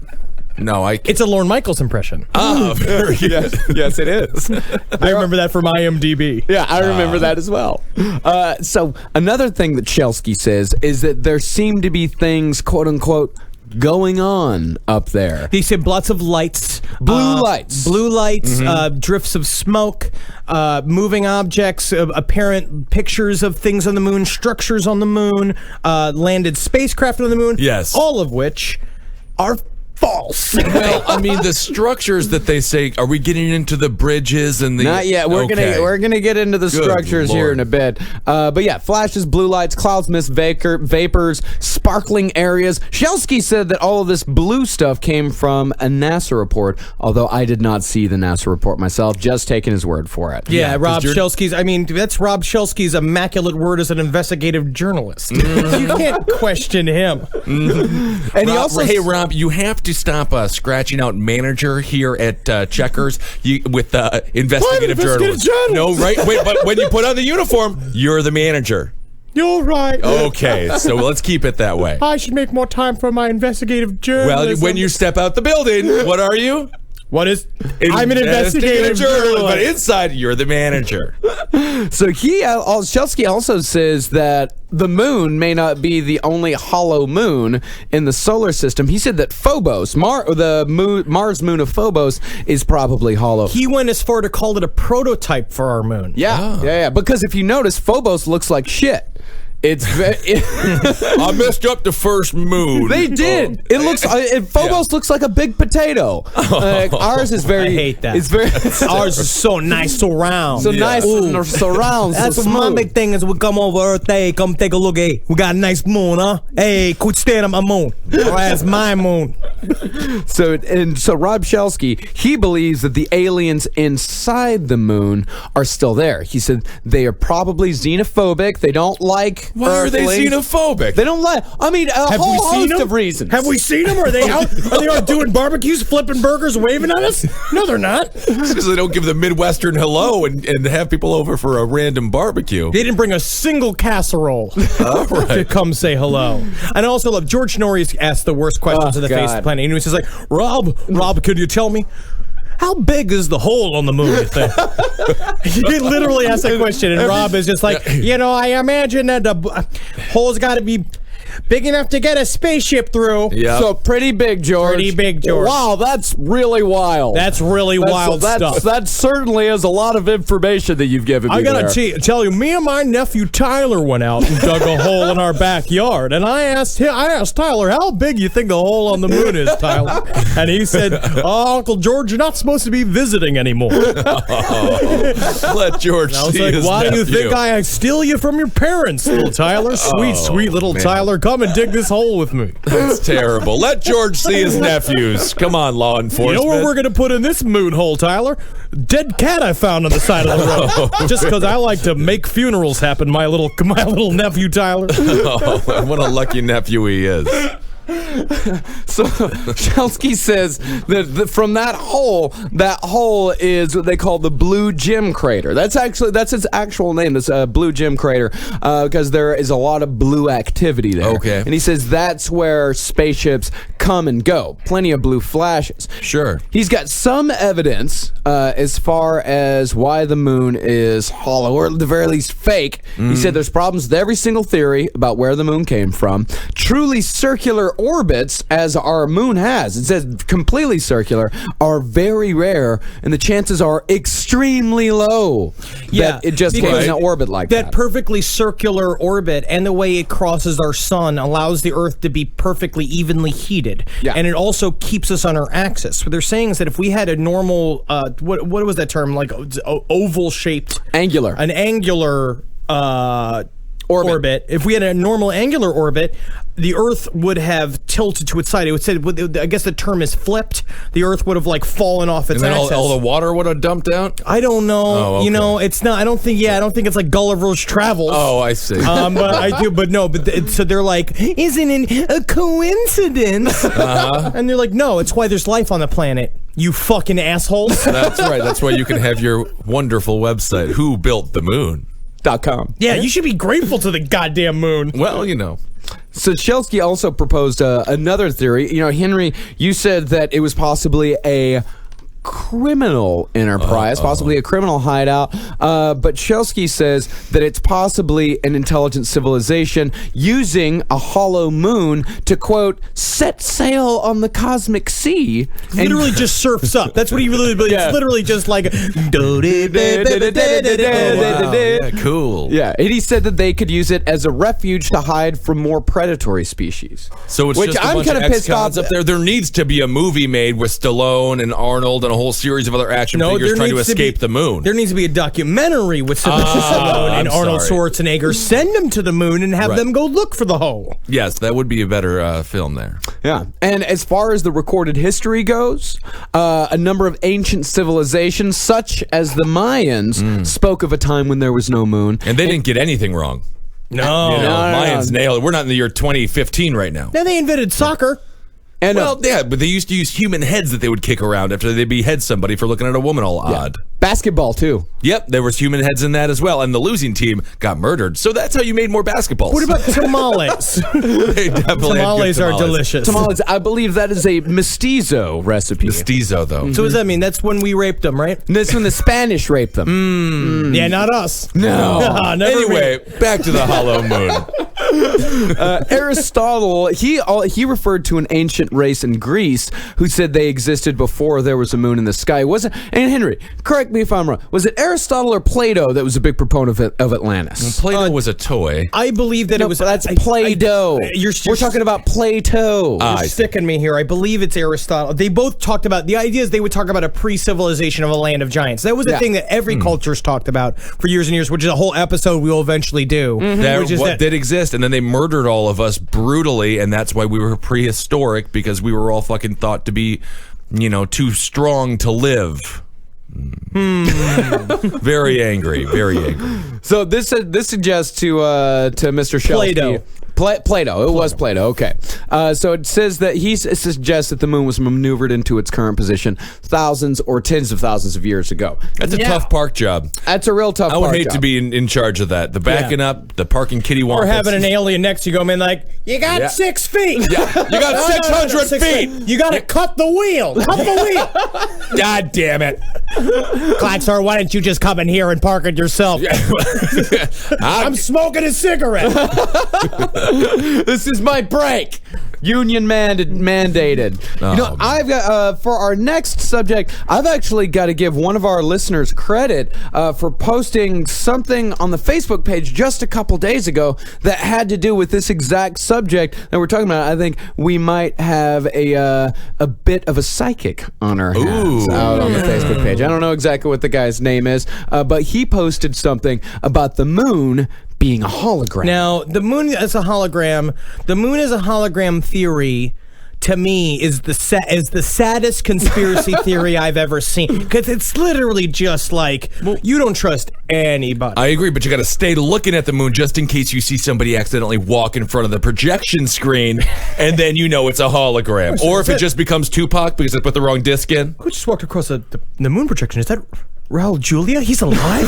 No, I can't. It's a Lorne Michaels impression. Oh, very good. Yes, it is. I remember that from IMDb. Yeah, I remember that as well. So another thing that Shelsky says is that there seem to be things, quote unquote, going on up there. He said lots of lights. Blue lights, drifts of smoke, moving objects, apparent pictures of things on the moon, structures on the moon, landed spacecraft on the moon. Yes. All of which are false. Well, I mean, the structures that they say, are we getting into the bridges and the... Not yet. We're gonna get into the Good structures here Lord. in a bit. But yeah, flashes, blue lights, clouds, mist, vapors, sparkling areas. Shelsky said that all of this blue stuff came from a NASA report, although I did not see the NASA report myself, just taking his word for it. Yeah, Rob Shelsky's, that's Rob Shelsky's immaculate word as an investigative journalist. You can't question him. And he also... Hey, Rob, you have to stop scratching out manager here at Checkers with investigative journalist. No, right? Wait, but when you put on the uniform, you're the manager. You're right. Okay, so let's keep it that way. I should make more time for my investigative journalism. Well, when you step out the building, what are you? What is? I'm an investigative journalist. But inside, you're the manager. So Shelsky also says that the moon may not be the only hollow moon in the solar system. He said that Phobos, Mars moon of Phobos, is probably hollow. He went as far to call it a prototype for our moon. Yeah. Because if you notice, Phobos looks like shit. It's I messed up the first moon. They did. It looks. Phobos looks like a big potato. Ours is very. I hate that. It's very. Ours is so nice, so round. So nice and so round. That's so what my smooth. big thing is. We come over Earth. Hey, come take a look. Hey, we got a nice moon, huh? Hey, quit staring at my moon. All right, it's my moon. So Rob Shelsky, he believes that the aliens inside the moon are still there. He said they are probably xenophobic. They don't like. Why are they Earthlings. xenophobic? They don't like. I mean, a whole host of reasons. Have we seen them? Are they out? Are they out doing barbecues, flipping burgers, waving at us? No, they're not. Because they don't give the Midwestern hello and have people over for a random barbecue. They didn't bring a single casserole to come say hello. And I also love George Norrie's asked the worst questions of the face of the planet. And he says like, Rob, could you tell me? How big is the hole on the moon, you think? He literally asked that question, and Rob is just like, I imagine that the hole's got to be big enough to get a spaceship through. Yeah. So pretty big, George. Pretty big, George. Wow, that's really wild. That's really wild stuff. That certainly is a lot of information that you've given me. I gotta tell you, me and my nephew Tyler went out and dug a hole in our backyard, and I asked Tyler, how big you think the hole on the moon is, Tyler? And he said, Uncle George, you're not supposed to be visiting anymore. Let George I was see like, his why do you nephew. think I steal you from your parents, little Tyler? Sweet little Tyler. Come and dig this hole with me. That's terrible. Let George see his nephews. Come on, law enforcement. You know where we're going to put in this moon hole, Tyler? Dead cat I found on the side of the road. Just because I like to make funerals happen, my little nephew, Tyler. Oh, what a lucky nephew he is. So Shelsky says that from that hole is what they call the Blue Gem Crater. That's its actual name. This Blue Gem Crater, because there is a lot of blue activity there. Okay. And he says that's where spaceships come and go. Plenty of blue flashes. Sure. He's got some evidence as far as why the moon is hollow, or at the very least fake. He said there's problems with every single theory about where the moon came from. Truly circular orbits as our moon has, it says completely circular, are very rare, and the chances are extremely low that it just came in an orbit like that. That perfectly circular orbit and the way it crosses our sun allows the Earth to be perfectly evenly heated. Yeah. And it also keeps us on our axis. What they're saying is that if we had a normal, what was that term? Like oval shaped. Angular. An angular orbit. If we had a normal angular orbit, the Earth would have tilted to its side. It would say, I guess the term is flipped. The Earth would have like fallen off its and then axis. all the water would have dumped out? I don't know. Oh, okay. You know, it's not. I don't think it's like Gulliver's Travels. Oh, I see. But I do. But no. So they're like, isn't it a coincidence? And they're like, no. It's why there's life on the planet. You fucking assholes. That's right. That's why you can have your wonderful website. Who built the moon? .com. Yeah, you should be grateful to the goddamn moon. Well, you know. So Shelsky also proposed another theory. You know, Henry, you said that it was possibly a criminal enterprise, possibly a criminal hideout. But Shelsky says that it's possibly an intelligent civilization using a hollow moon to, quote, set sail on the cosmic sea. Literally just surfs up. That's what he really believes. Yeah. It's literally just like. Yeah, cool. Yeah, and he said that they could use it as a refuge to hide from more predatory species. So it's just a bunch of ex-cons up there. There needs to be a movie made with Stallone and Arnold and a whole series of other action figures trying to escape the moon. There needs to be a documentary with Sylvester Stallone and Arnold Schwarzenegger. Send them to the moon and have them go look for the hole. Yes, that would be a better film there. Yeah, and as far as the recorded history goes, a number of ancient civilizations, such as the Mayans, spoke of a time when there was no moon. And they didn't get anything wrong. No. Mayans nailed it. We're not in the year 2015 right now. Then they invented soccer. And, well, yeah, but they used to use human heads that they would kick around after they behead somebody for looking at a woman all odd. Basketball, too. Yep, there was human heads in that as well, and the losing team got murdered. So that's how you made more basketballs. What about tamales? They definitely Tamales are delicious. Tamales, I believe that is a mestizo recipe. Mestizo, though. So what does that mean? That's when we raped them, right? That's when the Spanish raped them. Yeah, not us. No. Never Anyway, back to the hollow moon. Aristotle, he referred to an ancient race in Greece who said they existed before there was a moon in the sky. Was it? And Henry, correct me if I'm wrong. Was it Aristotle or Plato that was a big proponent of Atlantis? Plato was a toy. I believe that it was. That's Play-Doh. We're talking about Plato. You're sticking me here. I believe it's Aristotle. They both talked about the idea is they would talk about a pre-civilization of a land of giants. That was the thing that every culture's talked about for years and years, which is a whole episode we will eventually do. That did exist, and then they murdered all of us brutally, and that's why we were prehistoric, because we were all fucking thought to be, too strong to live. Very angry, very angry. So this suggests to Mr. Shelsky. Plato. It was Plato. Okay. So it says that he suggests that the moon was maneuvered into its current position thousands or tens of thousands of years ago. That's a tough park job. That's a real tough I would park hate job. to be in charge of that. The backing up, the parking kitty wampus. Or having an alien next to you go, man, like, you got 6 feet. Yeah. You got 600 feet. You got to cut the wheel. Cut the wheel. God damn it. Klaxar, why don't you just come in here and park it yourself? I'm smoking a cigarette. This is my break. Union mandated. I've got for our next subject, I've actually got to give one of our listeners credit for posting something on the Facebook page just a couple days ago that had to do with this exact subject that we're talking about. I think we might have a bit of a psychic on our hands out on the Facebook page. I don't know exactly what the guy's name is, but he posted something about the moon being a hologram. Now, the moon as a hologram, theory, to me, is the saddest conspiracy theory I've ever seen. Because it's literally just like, you don't trust anybody. I agree, but you got to stay looking at the moon just in case you see somebody accidentally walk in front of the projection screen, and then you know it's a hologram. Or if it just becomes Tupac because they put the wrong disc in. Who just walked across the moon projection? Is that Raul Julia? He's alive?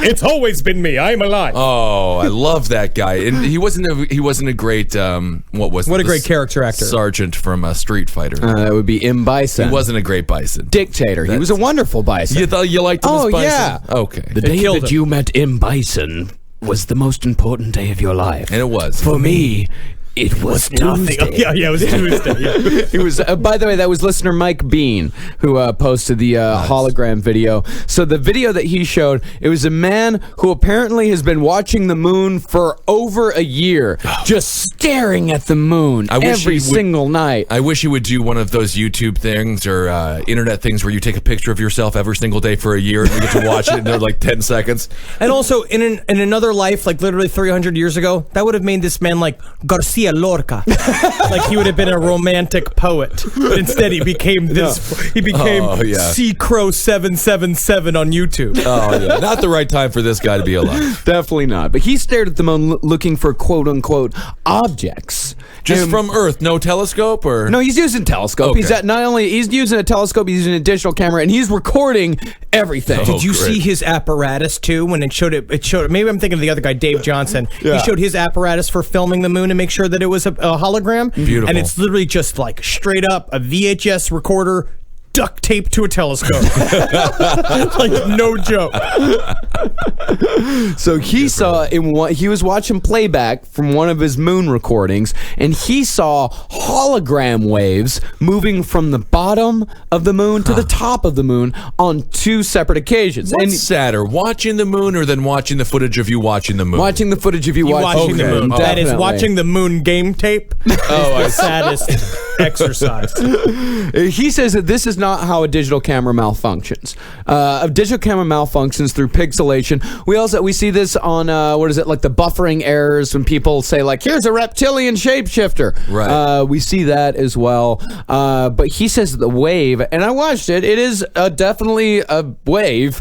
It's always been me. I'm alive. Oh, I love that guy. And he wasn't a great what a great character actor. Sergeant from Street Fighter. That would be M. Bison. He wasn't a great Bison. Dictator. He was a wonderful Bison. You thought you liked him as Bison? Yeah. Okay. The day that you met M. Bison was the most important day of your life. And it was. For me, It was nothing. Tuesday. Yeah, it was Tuesday. Yeah. It was. By the way, that was listener Mike Bean who posted the hologram video. So the video that he showed, it was a man who apparently has been watching the moon for over a year, just staring at the moon every single night. I wish he would do one of those YouTube things or internet things where you take a picture of yourself every single day for a year and you get to watch it in like 10 seconds. And also, in another life, like literally 300 years ago, that would have made this man like Garcia Lorca. Like he would have been a romantic poet. But instead he became this. He became Sea Crow 777 on YouTube. Oh, yeah. Not the right time for this guy to be alive. Definitely not. But he stared at the moon looking for quote-unquote objects. Just from Earth, no telescope? Or No, he's using a telescope. Okay. He's using a telescope, he's using a digital camera, and he's recording everything. Did you see his apparatus too when it showed it? It showed. Maybe I'm thinking of the other guy, Dave Johnson. He showed his apparatus for filming the moon and make sure that it was a hologram. Beautiful. And it's literally just like straight up a VHS recorder duct taped to a telescope. Like no joke. So he saw he was watching playback from one of his moon recordings, and he saw hologram waves moving from the bottom of the moon to the top of the moon on 2 separate occasions. What's sadder, watching the moon or then watching the footage of you watching the moon? Watching the footage of you watching the moon. Oh, That is definitely. watching the moon game tape. Oh, the saddest exercise. He says that this is not how a digital camera malfunctions. A digital camera malfunctions through pixelation. We see this on like the buffering errors when people say like, here's a reptilian shapeshifter. Right. We see that as well. But he says that the wave, and I watched it. It is definitely a wave.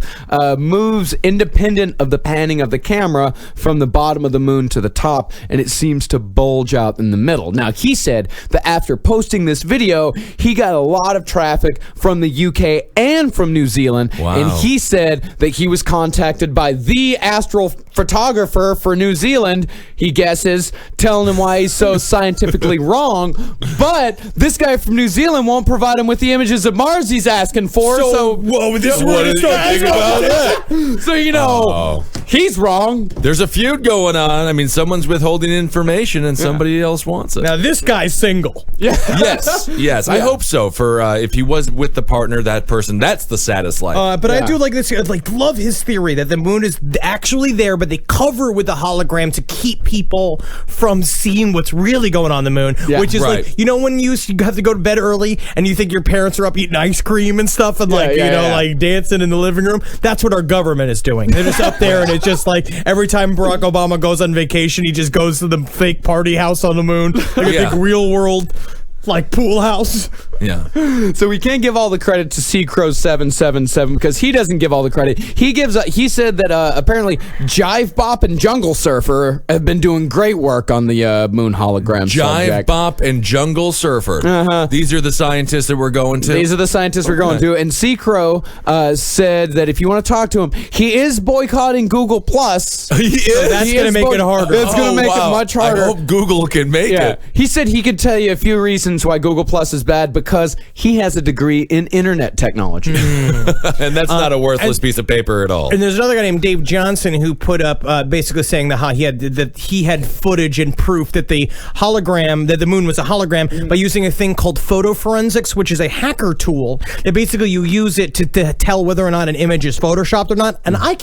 Moves independent of the panning of the camera from the bottom of the moon to the top, and it seems to bulge out in the middle. Now he said that after posting this video, he got a lot of traffic from the UK and from New Zealand. Wow. And he said that he was contacted by the astral photographer for New Zealand, he guesses, telling him why he's so scientifically wrong. But this guy from New Zealand won't provide him with the images of Mars he's asking for. So whoa, this is what you think about that? So, you know, he's wrong. There's a feud going on. I mean, someone's withholding information and somebody else wants it. Now this guy's single. Yes. I hope so. For if he was with the partner, that person, that's the saddest life. But I do like this. Like, love his theory that the moon is actually there, but they cover with a hologram to keep people from seeing what's really going on the moon. Which is right. like, you know, when you have to go to bed early and you think your parents are up eating ice cream and stuff and like dancing in the living room. That's what our government is doing. They're just up there, and it's just like every time Barack Obama goes on vacation, he just goes to the fake party house on the moon, like a big real world like pool house. Yeah. So we can't give all the credit to Sea Crow 777 because he doesn't give all the credit. He said that apparently Jive Bop and Jungle Surfer have been doing great work on the moon hologram Jive Bop and Jungle Surfer. These are the scientists that we're going to. These are the scientists we're going to. And Sea Crow said that if you want to talk to him, he is boycotting Google Plus. He is. So that's going to make it harder. It's going to make it much harder. I hope Google can make it. He said he could tell you a few reasons why Google Plus is bad because he has a degree in internet technology. And that's not a worthless piece of paper at all. And there's another guy named Dave Johnson who put up basically saying that he had footage and proof that the moon was a hologram by using a thing called photo forensics, which is a hacker tool. And basically you use it to tell whether or not an image is photoshopped or not. And I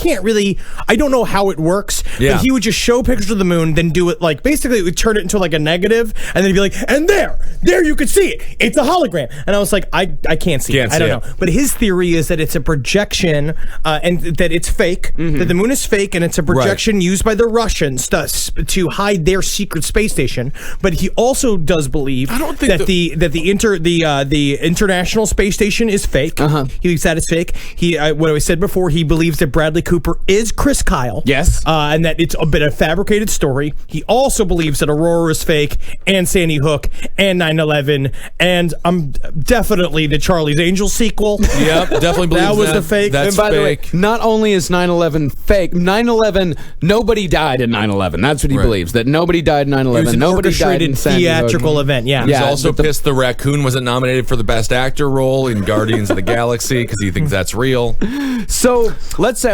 don't know how it works. Yeah. But he would just show pictures of the moon, then do it like basically it would turn it into like a negative, and then he'd be like, and there you can see it. It's a hologram. And I was like, I can't see it. I don't know. But his theory is that it's a projection and that it's fake, that the moon is fake, and it's a projection used by the Russians to hide their secret space station. But he also does believe that the International Space Station is fake. He believes that is fake. What I said before, he believes that Bradley Cooper is Chris Kyle. Yes. And that it's a bit of a fabricated story. He also believes that Aurora is fake, and Sandy Hook, and 9/11, and definitely the Charlie's Angels sequel. Yep, definitely believe that was the fake. That's and by fake. the way, not only is 9/11 fake, 9/11, nobody died in 9/11. That's what he believes, that nobody died in 9/11. It was an nobody died in orchestrated Sandy Hook. theatrical event, yeah. He's also pissed the raccoon wasn't nominated for the best actor role in Guardians of the Galaxy because he thinks that's real. So let's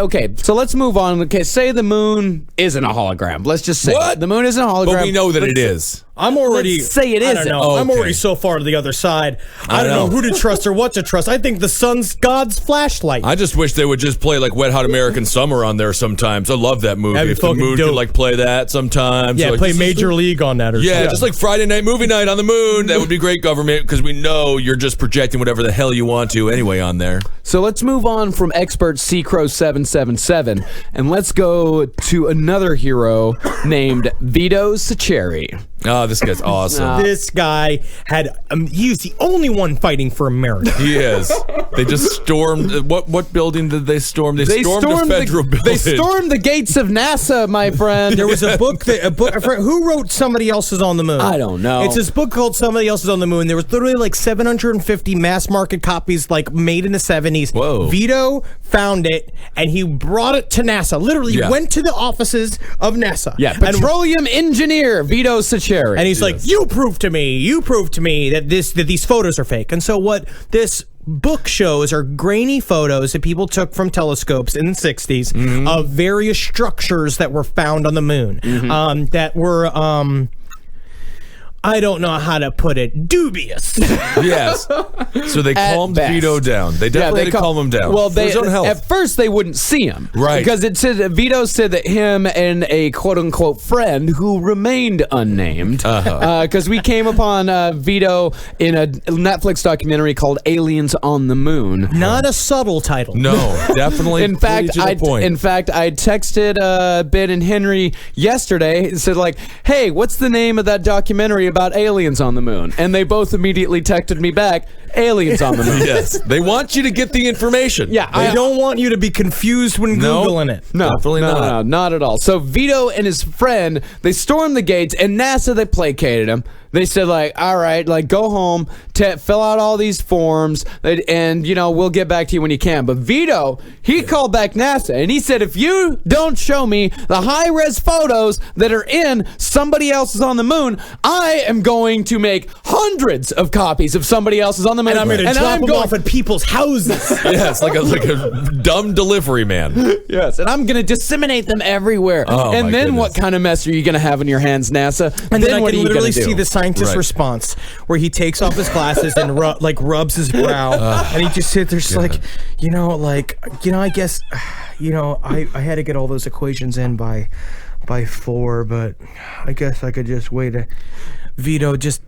move on. Okay, say the moon isn't a hologram. Let's just say What? the moon isn't a hologram. But we know that it is. I'm already say it I don't isn't. know. Okay. I'm already so far to the other side. I don't know who to trust or what to trust. I think the sun's God's flashlight. I just wish they would just play like Wet Hot American Summer on there sometimes. I love that movie. That'd be If the fucking moon dope. could like play that sometimes. yeah, Or, like, play just- Major League on that or Yeah, something. just like Friday night movie night on the moon. That would be great, government, because we know you're just projecting whatever the hell you want to anyway on there. So let's move on from expert Crow 777 and let's go to another hero named Vito Saccheri. Oh, this guy's awesome. This guy had, he was the only one fighting for America. He is. They just stormed. What building did they storm? They stormed the federal building. They stormed the gates of NASA, my friend. There was a book who wrote Somebody Else is on the Moon? I don't know. It's this book called Somebody Else is on the Moon. There was literally like 750 mass market copies like made in the 70s. Whoa. Vito found it and he brought it to NASA. Literally Yeah. went to the offices of NASA. Yeah, And- petroleum engineer Vito Saccheri. And he's like, you prove to me that these photos are fake. And so what this book shows are grainy photos that people took from telescopes in the 60s of various structures that were found on the moon. That were I don't know how to put it, dubious. Yes. So they calmed best. Vito down. They definitely had to calm him down. Well, for his own health. at first they wouldn't see him, Right. Because it said that Vito said that him and a quote unquote friend who remained unnamed, because we came upon Vito in a Netflix documentary called "Aliens on the Moon." Not a subtle title. No, definitely. In fact, pretty to the point. I texted Ben and Henry yesterday and said like, "Hey, what's the name of that documentary about aliens on the moon?" And they both immediately texted me back, "Aliens on the moon." Yes, they want you to get the information. Yeah, I don't want you to be confused when No. Googling it. No, Definitely no, not. No, not at all. So Vito and his friend, they stormed the gates, and NASA, they placated him. They said, like, all right, like, go home, fill out all these forms, and, you know, we'll get back to you when you can. But Vito, he called back NASA, and he said, if you don't show me the high-res photos that are in Somebody Else is on the Moon, I am going to make hundreds of copies of Somebody Else is on the Moon. And I'm going to drop them off at people's houses. Yes, like a dumb delivery man. Yes, and I'm going to disseminate them everywhere. Oh, and my then goodness. what kind of mess are you going to have in your hands, NASA? And then I what can are you literally gonna do? see the scientist's Right. response where he takes off his glasses and rubs his brow and he just sits there just like, I guess, I had to get all those equations in by 4, but I guess I could just wait Vito, just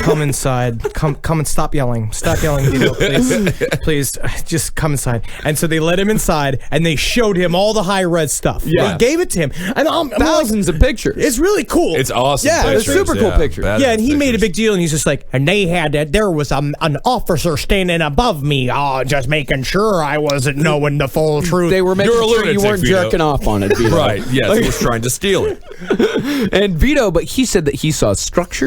come inside. Come and stop yelling. Stop yelling, Vito, please. Please, just come inside. And so they let him inside, and they showed him all the high-res stuff. Yeah. They gave it to him. And I'm Thousands of pictures. It's really cool. It's awesome. Yeah, it's pictures, super cool pictures. Badass Yeah, and he made a pictures. big deal, and he's just like, and they had that. There was an officer standing above me, just making sure I wasn't knowing the full truth. They were making You're a sure you lunatic, weren't Vito. jerking off on it, Vito. Right, yes, he was trying to steal it. And Vito, but he said that he saw structures,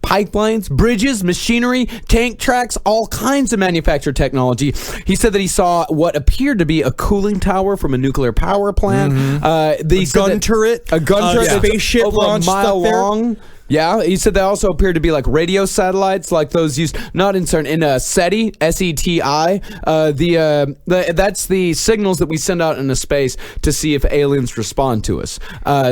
pipelines, bridges, machinery, tank tracks, all kinds of manufactured technology. He said that he saw what appeared to be a cooling tower from a nuclear power plant. a gun turret, a gun turret, that's spaceship over launched a mile up there. long. Yeah, he said they also appeared to be like radio satellites, like those used not in SETI, SETI. That's the signals that we send out into space to see if aliens respond to us.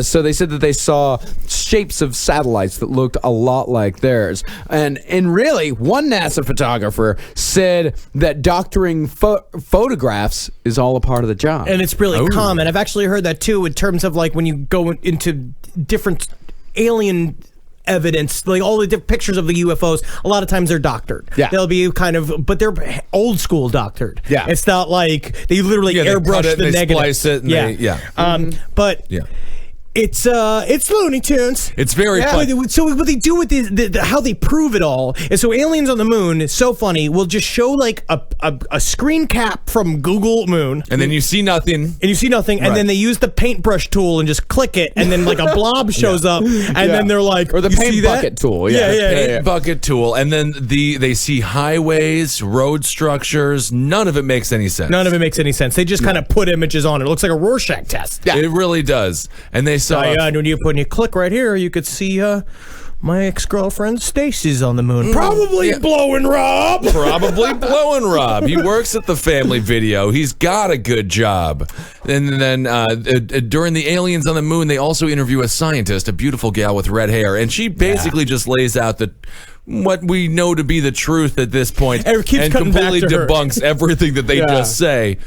So they said that they saw shapes of satellites that looked a lot like theirs, and really, one NASA photographer said that doctoring photographs is all a part of the job. And it's really common. I've actually heard that too, in terms of like when you go into different alien evidence, like all the different pictures of the UFOs, a lot of times they're doctored. Yeah. They'll be kind of, but they're old school doctored. Yeah. It's not like they literally Yeah, they cut airbrush it, the they negative. splice it, and But Yeah. it's Looney Tunes. It's very fun. So what they do with how they prove it all is, so aliens on the moon is so funny. We'll just show like a screen cap from Google Moon, And then you see nothing. and you see nothing, and Right. then they use the paintbrush tool and just click it, and then like a blob shows up, and then they're like, Or the "You paint see that?" bucket tool, Yeah, yeah. yeah. Paint bucket tool, and then they see highways, road structures. None of it makes any sense. None of it makes any sense. They just kind of put images on it. It looks like a Rorschach test. It really does. And they saw. And when you click right here, you could see My ex-girlfriend Stacy's on the moon. Probably blowing Rob. Probably blowing Rob. He works at the Family Video. He's got a good job. And then during the Aliens on the Moon, they also interview a scientist, a beautiful gal with red hair, and she basically just lays out what we know to be the truth at this point, and completely debunks everything that they just say.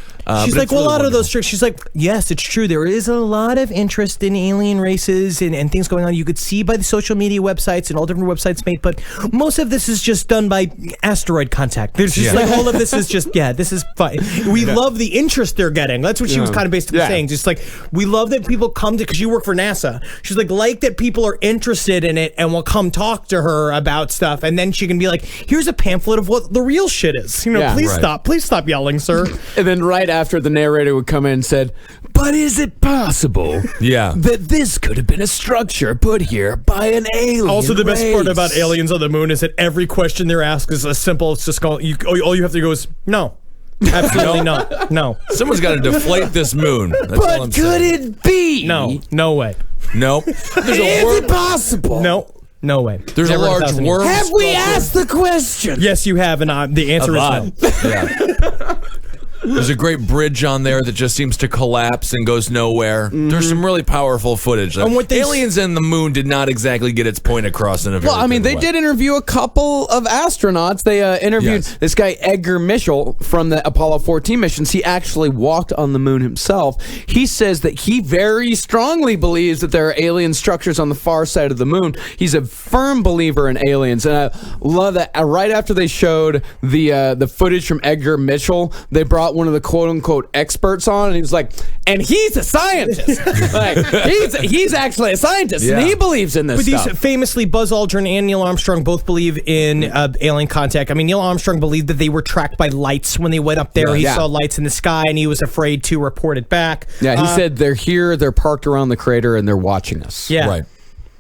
She's like, well, a lot of those tricks. She's like, yes, it's true. There is a lot of interest in alien races and things going on. You could see by the social media websites and all different websites made, but most of this is just done by asteroid contact. There's just like all of this is just, this is fine. We love the interest they're getting. That's what she was kind of basically saying. Just like, we love that people come to, because you work for NASA. She's like that people are interested in it and will come talk to her about stuff. And then she can be like, here's a pamphlet of what the real shit is. Please stop yelling, sir. And then right after, the narrator would come in and said, but is it possible that this could have been a structure put here by an alien Also, the best race? part about aliens on the moon is that every question they're asked is as simple. It's just all you have to go is no. Absolutely not. No. Someone's got to deflate this moon. That's all I'm could saying. it be? No way. Nope. Is it possible? No way. There's a large worm. Have we asked the question? Yes, you have, and the answer is no. Yeah. There's a great bridge on there that just seems to collapse and goes nowhere. There's some really powerful footage. Aliens and the Moon did not exactly get its point across in a very good they way. did interview a couple of astronauts. They interviewed this guy, Edgar Mitchell, from the Apollo 14 missions. He actually walked on the moon himself. He says that he very strongly believes that there are alien structures on the far side of the moon. He's a firm believer in aliens, and I love that. Right after they showed the footage from Edgar Mitchell, they brought one of the quote-unquote experts on, and he was like, and he's a scientist. He's actually a scientist, and he believes in this stuff. These famously, Buzz Aldrin and Neil Armstrong both believe in alien contact. I mean, Neil Armstrong believed that they were tracked by lights when they went up there. He saw lights in the sky, and he was afraid to report it back. Yeah, he said they're here, they're parked around the crater, and they're watching us. Yeah. Right.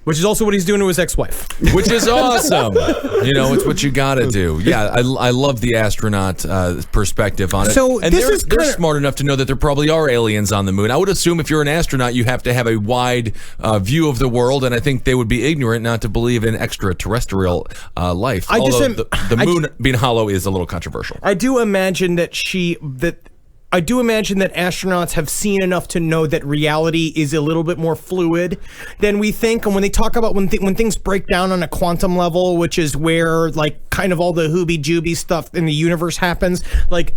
Which is also what he's doing to his ex-wife. Which is awesome. It's what you got to do. Yeah, I love the astronaut perspective on it. So and they're smart enough to know that there probably are aliens on the moon. I would assume if you're an astronaut, you have to have a wide view of the world, and I think they would be ignorant not to believe in extraterrestrial life. The moon being hollow is a little controversial. I do imagine that astronauts have seen enough to know that reality is a little bit more fluid than we think. And when they talk about when things break down on a quantum level, which is where like kind of all the hooby-jooby stuff in the universe happens, like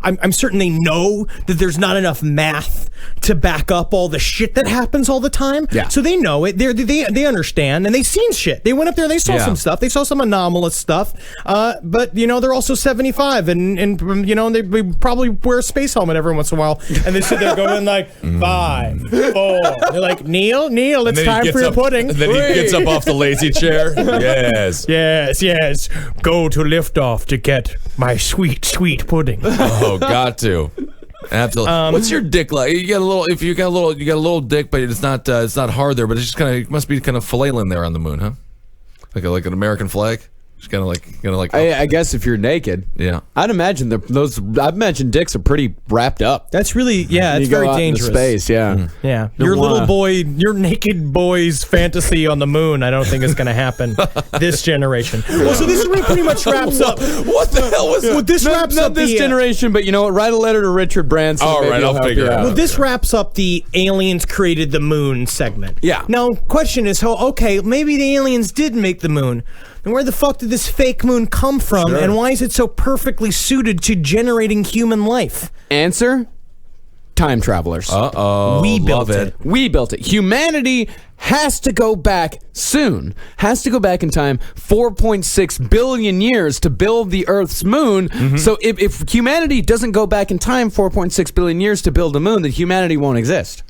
I'm certain they know that there's not enough math to back up all the shit that happens all the time. Yeah. So they know it. They understand, and they've seen shit. They went up there, they saw some stuff. They saw some anomalous stuff. But they're also 75, and they probably wear a space helmet every once in a while, and they sit there going like 5, 4. They're like, Neil, it's time for your pudding. And then he gets up off the lazy chair. Yes. Go to liftoff to get my sweet, sweet pudding. Oh, got to. Absolutely. What's your dick like? You got a little dick, but it's not hard there, but it's just it must be kind of flailing there on the moon, huh? Like an American flag. Just kind of like. I guess if you're naked, I'd imagine I've imagined dicks are pretty wrapped up. That's really it's very dangerous. Space, yeah. Your naked boy's fantasy on the moon. I don't think is going to happen this generation. Well, so this pretty much wraps up. What the hell was that? This wraps not up this generation, but write a letter to Richard Branson. All right, I'll figure it out. Well, this wraps up the aliens created the moon segment. Yeah. Now, question is, maybe the aliens did make the moon. And where the fuck did this fake moon come from, and why is it so perfectly suited to generating human life? Answer: time travelers. Uh-oh. We built it. We built it. Humanity has to go back soon. Has to go back in time 4.6 billion years to build the Earth's moon. Mm-hmm. So if humanity doesn't go back in time 4.6 billion years to build a moon, then humanity won't exist.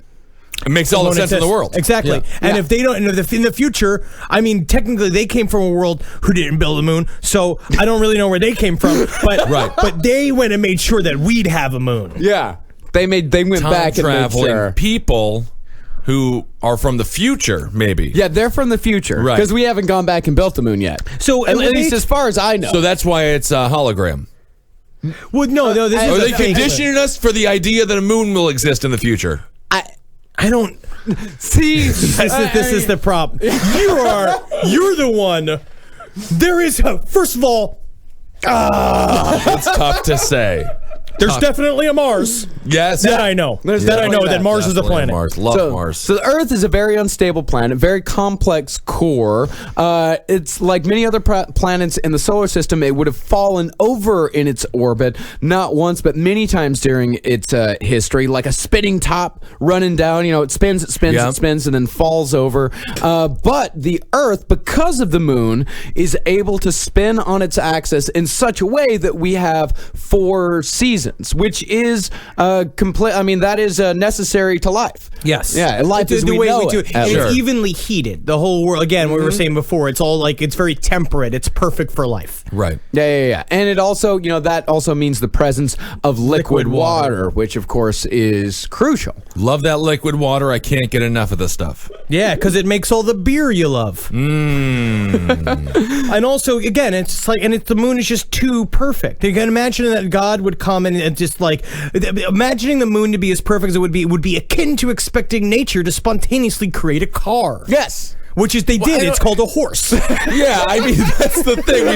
It makes all the sense in the world. Exactly. Yeah. And if they don't, in the future, I mean, technically they came from a world who didn't build a moon, so I don't really know where they came from, but but they went and made sure that we'd have a moon. Yeah. They went back and made sure. People who are from the future, maybe. Yeah, they're from the future. Right. Because we haven't gone back and built the moon yet. So at least as far as I know. So that's why it's a hologram. Well, no, this is Are they conditioning us for the idea that a moon will exist in the future? I don't. See, This is the problem. You're the one. There is first of all, It's tough to say. there's definitely a Mars. Yes. That I know. That Mars is a Definitely planet. Mars. Love Mars. So the Earth is a very unstable planet, very complex core. It's like many other planets in the solar system. It would have fallen over in its orbit, not once, but many times during its history, like a spinning top running down. It spins, and then falls over. But the Earth, because of the moon, is able to spin on its axis in such a way that we have 4 seasons, which is complete. I mean, that is necessary to life. Yes. Yeah, life is the we way know we do it. it. And Sure. it's evenly heated. The whole world. Again, what we were saying before. It's all like it's very temperate. It's perfect for life. Right. Yeah. And it also, that also means the presence of liquid water, which of course is crucial. Love that liquid water. I can't get enough of this stuff. Yeah, because it makes all the beer you love. And also, again, it's like, the moon is just too perfect. You can imagine that God would come and just like, imagining the moon to be as perfect as it would be akin to expecting nature to spontaneously create a car. Yes. Which is they did. It's called a horse. Yeah, I mean that's the thing.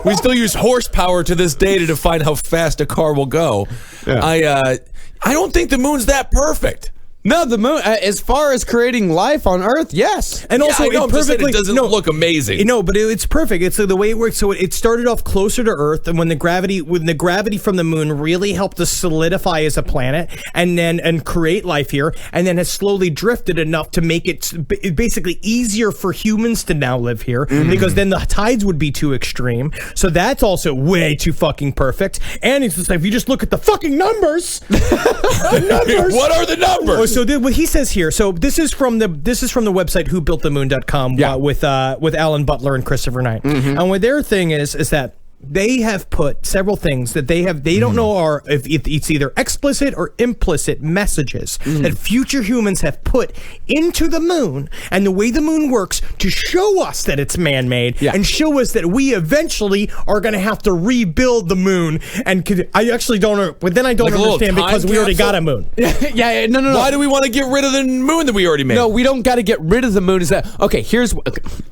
We still use horsepower to this day to define how fast a car will go. Yeah. I don't think the moon's that perfect. No, the moon, as far as creating life on Earth, yes. And also, I know, it perfectly it doesn't look amazing. No, but it's perfect. It's the way it works. So it started off closer to Earth, and when the gravity from the moon really helped us solidify as a planet, and create life here, and then has slowly drifted enough to make it basically easier for humans to now live here, because then the tides would be too extreme. So that's also way too fucking perfect. And it's just like, if you just look at the fucking numbers, What are the numbers? So what he says here. So this is from the website whobuiltthemoon.com with Alan Butler and Christopher Knight. And what their thing is that they have put several things that they don't know if it's either explicit or implicit messages that future humans have put into the moon and the way the moon works to show us that it's man-made and show us that we eventually are going to have to rebuild the moon. And I actually don't know, but then I don't understand because we already got a moon. No. Why do we want to get rid of the moon that we already made? No, we don't got to get rid of the moon. Is that okay?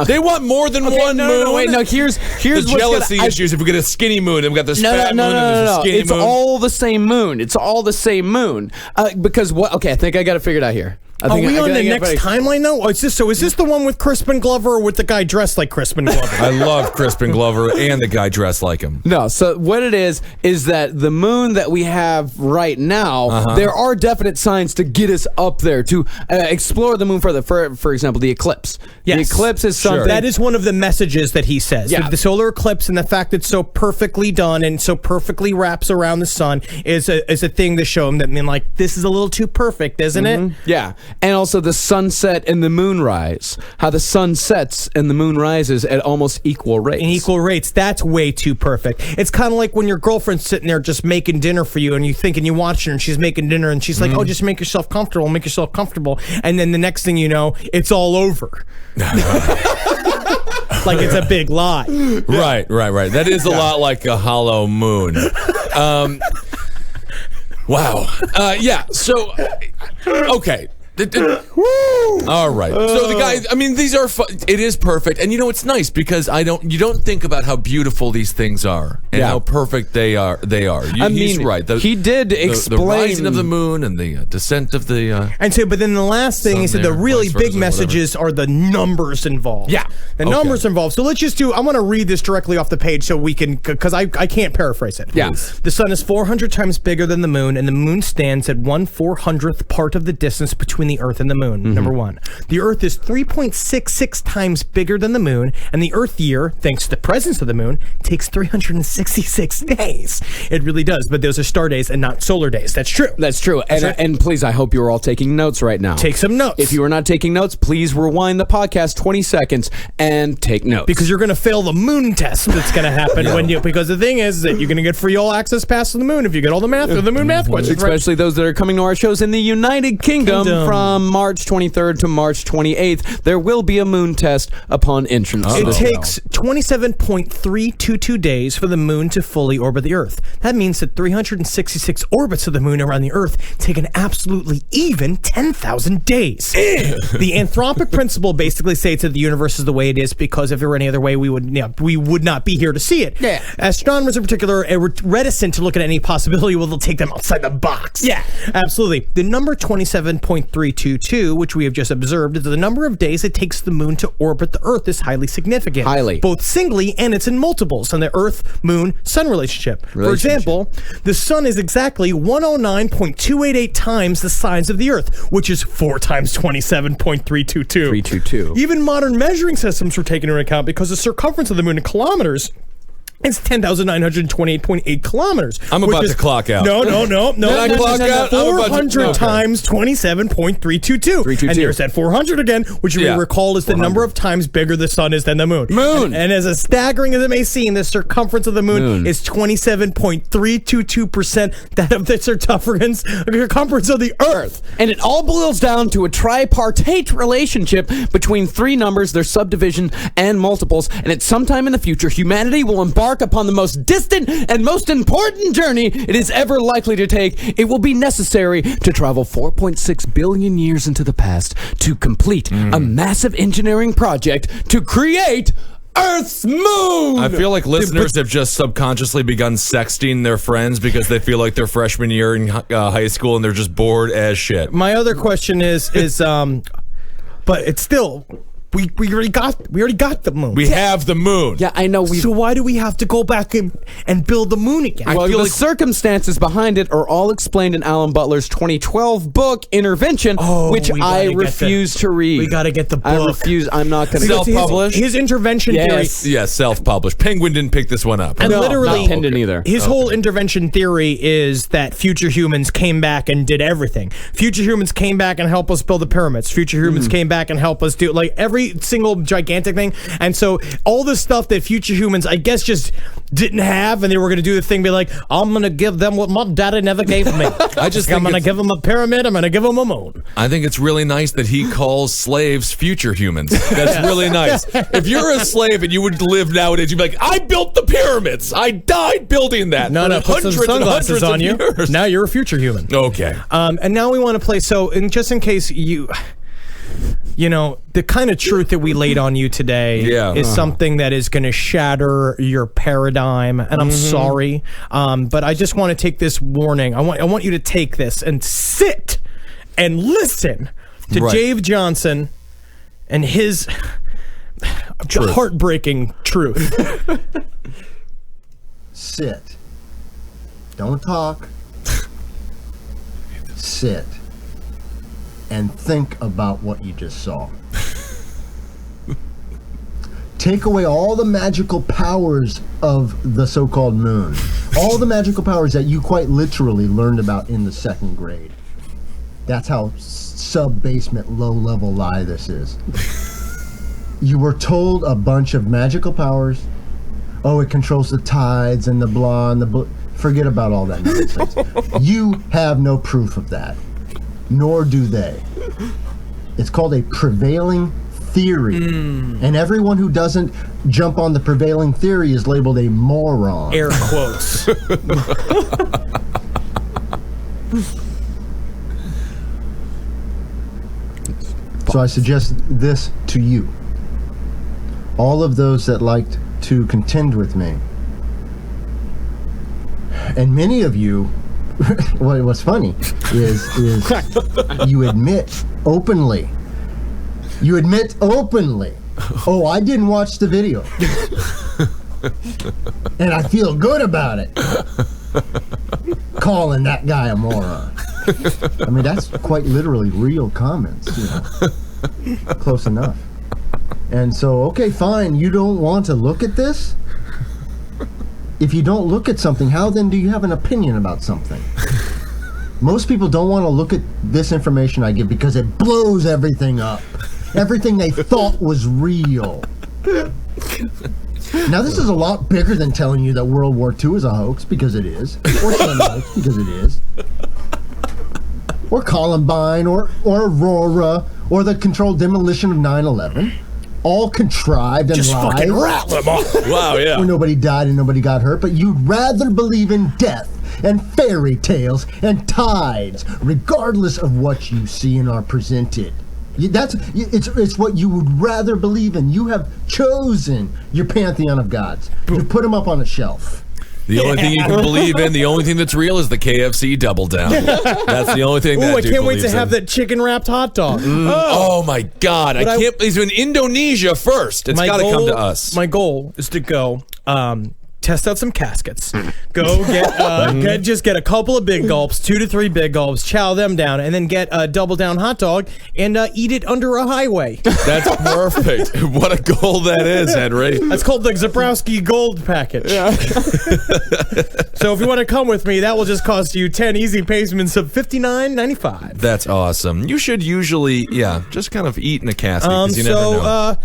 They want more than one moon. No, wait, no. Here's the jealousy issues. If we get a skinny moon, and we got this fat moon, and there's a skinny moon. It's all the same moon. It's all the same moon. Because what? Okay, I think I got it figured out here. Are we on the next timeline though? Is this the one with Crispin Glover or with the guy dressed like Crispin Glover? I love Crispin Glover and the guy dressed like him. No, so what it is that the moon that we have right now, there are definite signs to get us up there, to explore the moon further. For example, the eclipse. Yes. The eclipse is something... That is one of the messages that he says. Yeah. The solar eclipse and the fact that it's so perfectly done and so perfectly wraps around the sun is a thing to show him that, this is a little too perfect, isn't it? Yeah. And also the sunset and the moonrise. How the sun sets and the moon rises at almost equal rates. In equal rates. That's way too perfect. It's kind of like when your girlfriend's sitting there just making dinner for you and you watch her and she's making dinner and she's like, oh, just make yourself comfortable. And then the next thing you know, it's all over. Like it's a big lie. Right. That is a lot like a hollow moon. Wow. So, okay. All right. So the guy, these are it is perfect. And it's nice because you don't think about how beautiful these things are and how perfect they are. He's right. He did explain the rising of the moon and the descent of the but then the last thing he said, the really big messages are the numbers involved. Yeah. The numbers involved. So let's just I want to read this directly off the page so we can, because I can't paraphrase it. Yeah. The sun is 400 times bigger than the moon, and the moon stands at 1/400th part of the distance between the Earth and the moon. Number one. The Earth is 3.66 times bigger than the moon, and the Earth year, thanks to the presence of the moon, takes 366 days. It really does, but those are star days and not solar days. That's true. That's true. And please, I hope you're all taking notes right now. Take some notes. If you are not taking notes, please rewind the podcast 20 seconds and take notes. Because you're going to fail the moon test that's going to happen because the thing is that you're going to get free all access pass to the moon if you get all the math or the moon math questions. Especially those that are coming to our shows in the United Kingdom. From March 23rd 23rd to March 28th, there will be a moon test upon entrance. It takes 27.322 days for the moon to fully orbit the Earth. That means that 366 orbits of the moon around the Earth take an absolutely even 10,000 days. The anthropic principle basically states that the universe is the way it is because if it were any other way, we would not be here to see it. Yeah. Astronomers in particular are reticent to look at any possibility where they'll take them outside the box. Yeah. Absolutely. The number 27.322, which we have just observed, is the number of days it takes the moon to orbit the Earth is highly significant. Highly. Both singly and it's in multiples on the Earth-Moon-Sun relationship. For example, the Sun is exactly 109.288 times the size of the Earth, which is 4 times 27.322. 322. Even modern measuring systems were taken into account because the circumference of the moon in kilometers is 10,928.8 kilometers. I'm about to clock out. No. Can I clock out? 400 times 27.322. And there's that 400 again, which you may recall is the number of times bigger the sun is than the moon. And as staggering as it may seem, the circumference of the moon is 27.322% that of the circumference of the Earth. And it all boils down to a tripartite relationship between three numbers, their subdivision, and multiples. And at some time in the future, humanity will embark upon the most distant and most important journey it is ever likely to take. It will be necessary to travel 4.6 billion years into the past to complete a massive engineering project to create Earth's moon! I feel like listeners have just subconsciously begun sexting their friends because they feel like they're freshman year in high school and they're just bored as shit. My other question is but it's still... We already got the moon. We have the moon. Yeah, I know. So why do we have to go back and build the moon again? Well, the circumstances behind it are all explained in Alan Butler's 2012 book, Intervention, which I refuse to read. We got to get the book. I refuse. I'm not going to self-publish. His intervention theory. Yes, self-published. Penguin didn't pick this one up. And literally, not Pendant either. His whole intervention theory is that future humans came back and did everything. Future humans came back and helped us build the pyramids. Future humans came back and helped us do like every single gigantic thing. And so all the stuff that future humans, I guess, just didn't have, and they were going to do the thing, be like, I'm going to give them what my daddy never gave me. I'm going to give them a pyramid. I'm going to give them a moon. I think it's really nice that he calls slaves future humans. That's really nice. If you're a slave and you would live nowadays, you'd be like, I built the pyramids. I died building that. No, put some sunglasses on you. Years. Now you're a future human. Okay. And now we want to play, just in case you know, the kind of truth that we laid on you today is something that is going to shatter your paradigm, and I'm sorry, but I just want to take this warning. I want you to take this and sit and listen to Dave Johnson and his heartbreaking truth. Sit. Don't talk. Sit. And think about what you just saw. Take away all the magical powers of the so-called moon. All the magical powers that you quite literally learned about in the 2nd grade. That's how sub-basement, low-level lie this is. You were told a bunch of magical powers. Oh, it controls the tides and the blah and the blah. Forget about all that nonsense. You have no proof of that. Nor do they. It's called a prevailing theory. And everyone who doesn't jump on the prevailing theory is labeled a moron. Air quotes. So I suggest this to you. All of those that liked to contend with me. And many of you, what's funny is you admit openly. Oh, I didn't watch the video. And I feel good about it. Calling that guy a moron. I mean, that's quite literally real comments, you know. Close enough. And so, okay, fine, you don't want to look at this? If you don't look at something, how then do you have an opinion about something? Most people don't want to look at this information I give because it blows everything up. Everything they thought was real. Now, this is a lot bigger than telling you that World War II is a hoax, because it is. Or some hoax, because it is. Or Columbine, or Aurora, or the controlled demolition of 9/11, all contrived and Just lies. fucking rattle them off. Wow, yeah. Where nobody died and nobody got hurt, but you'd rather believe in death and fairy tales and tides, regardless of what you see and are presented. It's what you would rather believe in. You have chosen your pantheon of gods. You put them up on a shelf. The only thing you can believe in, the only thing that's real is the KFC Double Down. That's the only thing that Ooh, I dude can't wait to believes have in. that chicken wrapped hot dog. Oh my God! I can't. He's in Indonesia first. It's got to come to us. My goal is to go test out some caskets. Go get a couple of big gulps, 2 to 3 big gulps, chow them down, and then get a double down hot dog and eat it under a highway. That's perfect. What a goal that is, Henry. That's called the Zabrowski Gold Package. Yeah. So if you want to come with me, that will just cost you 10 easy payments of $59.95. That's awesome. You should usually, just kind of eat in a casket because you never know.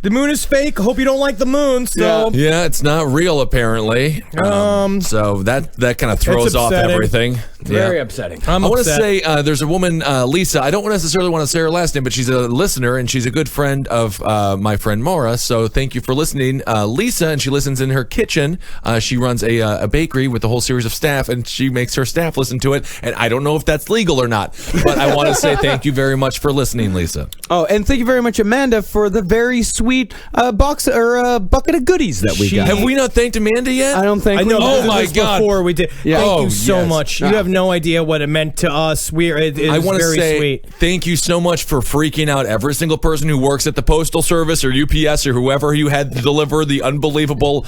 The moon is fake. Hope you don't like the moon. So Yeah, it's not real apparently. So that kind of throws off upsetting. everything. Very upsetting. I want to say there's a woman, Lisa. I don't necessarily want to say her last name, but she's a listener and she's a good friend of my friend Maura. So thank you for listening, Lisa. And she listens in her kitchen. She runs a bakery with a whole series of staff, and she makes her staff listen to it. And I don't know if that's legal or not, but I want to say thank you very much for listening, Lisa. Oh, and thank you very much, Amanda, for the very sweet bucket of goodies that we got. Have we not thanked Amanda yet? I don't think. I know. Oh this my was God. Before we did. Yeah. Thank Oh, you so yes. much. You have no idea what it meant to us. It I is want to very say sweet. thank you so much for freaking out every single person who works at the Postal Service or UPS or whoever you had to deliver the unbelievable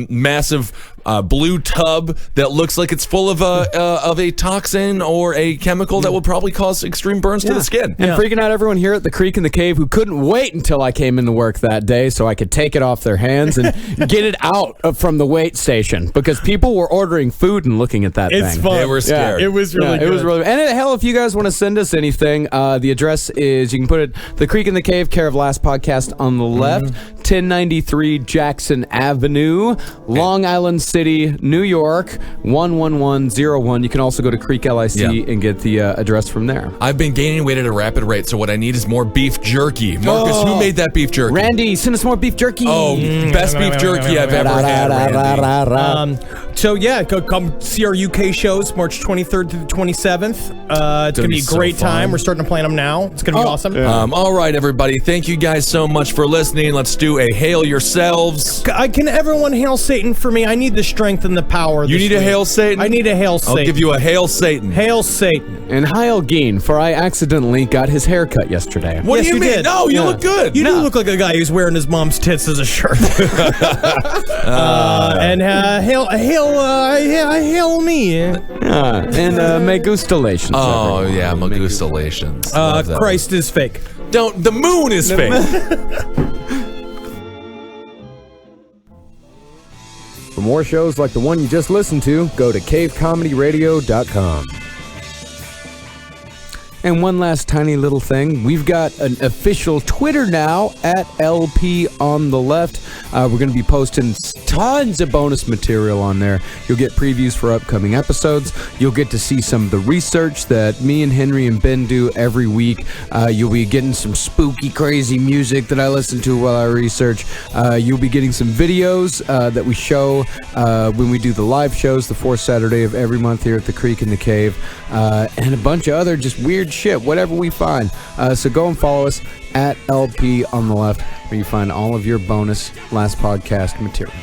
massive blue tub that looks like it's full of a toxin or a chemical that will probably cause extreme burns to the skin. And freaking out everyone here at the Creek in the Cave who couldn't wait until I came into work that day so I could take it off their hands and get it out from the wait station because people were ordering food and looking at that It's thing. fun. They were scared. It was really good. It was really, and hell, if you guys want to send us anything, the address is, you can put it, The Creek in the Cave, care of Last Podcast on the left, 1093 Jackson Avenue, Long Island City, New York, 11101. You can also go to Creek LIC and get the address from there. I've been gaining weight at a rapid rate, so what I need is more beef jerky. Marcus, who made that beef jerky? Randy, send us more beef jerky. Oh, best beef jerky I've ever had, Randy. So yeah, come see our UK shows March 23rd to the 27th. It's gonna be a so great fun. time. We're starting to plan them now. It's gonna be awesome. All right, everybody. Thank you guys so much for listening. Let's do a hail yourselves. Can everyone hail Satan for me? I need the strength and the power. You this need a week. hail Satan? I need a hail Satan. I'll give you a hail Satan. Hail Satan. And Heil Geen, for I accidentally got his hair cut yesterday. What Yes, do you mean? did. No, you look good. You do look like a guy who's wearing his mom's tits as a shirt. And hail me. And me gustalations. Oh, everyone. yeah, Magustalations. Love that. Christ is fake. Don't. The moon is fake. For more shows like the one you just listened to, go to cavecomedyradio.com. And one last tiny little thing. We've got an official Twitter now at LP on the left. We're going to be posting tons of bonus material on there. You'll get previews for upcoming episodes. You'll get to see some of the research that me and Henry and Ben do every week. You'll be getting some spooky, crazy music that I listen to while I research. You'll be getting some videos that we show when we do the live shows the fourth Saturday of every month here at the Creek in the Cave. And a bunch of other just weird shit, whatever we find. So go and follow us at LP on the left, where you find all of your bonus Last Podcast material.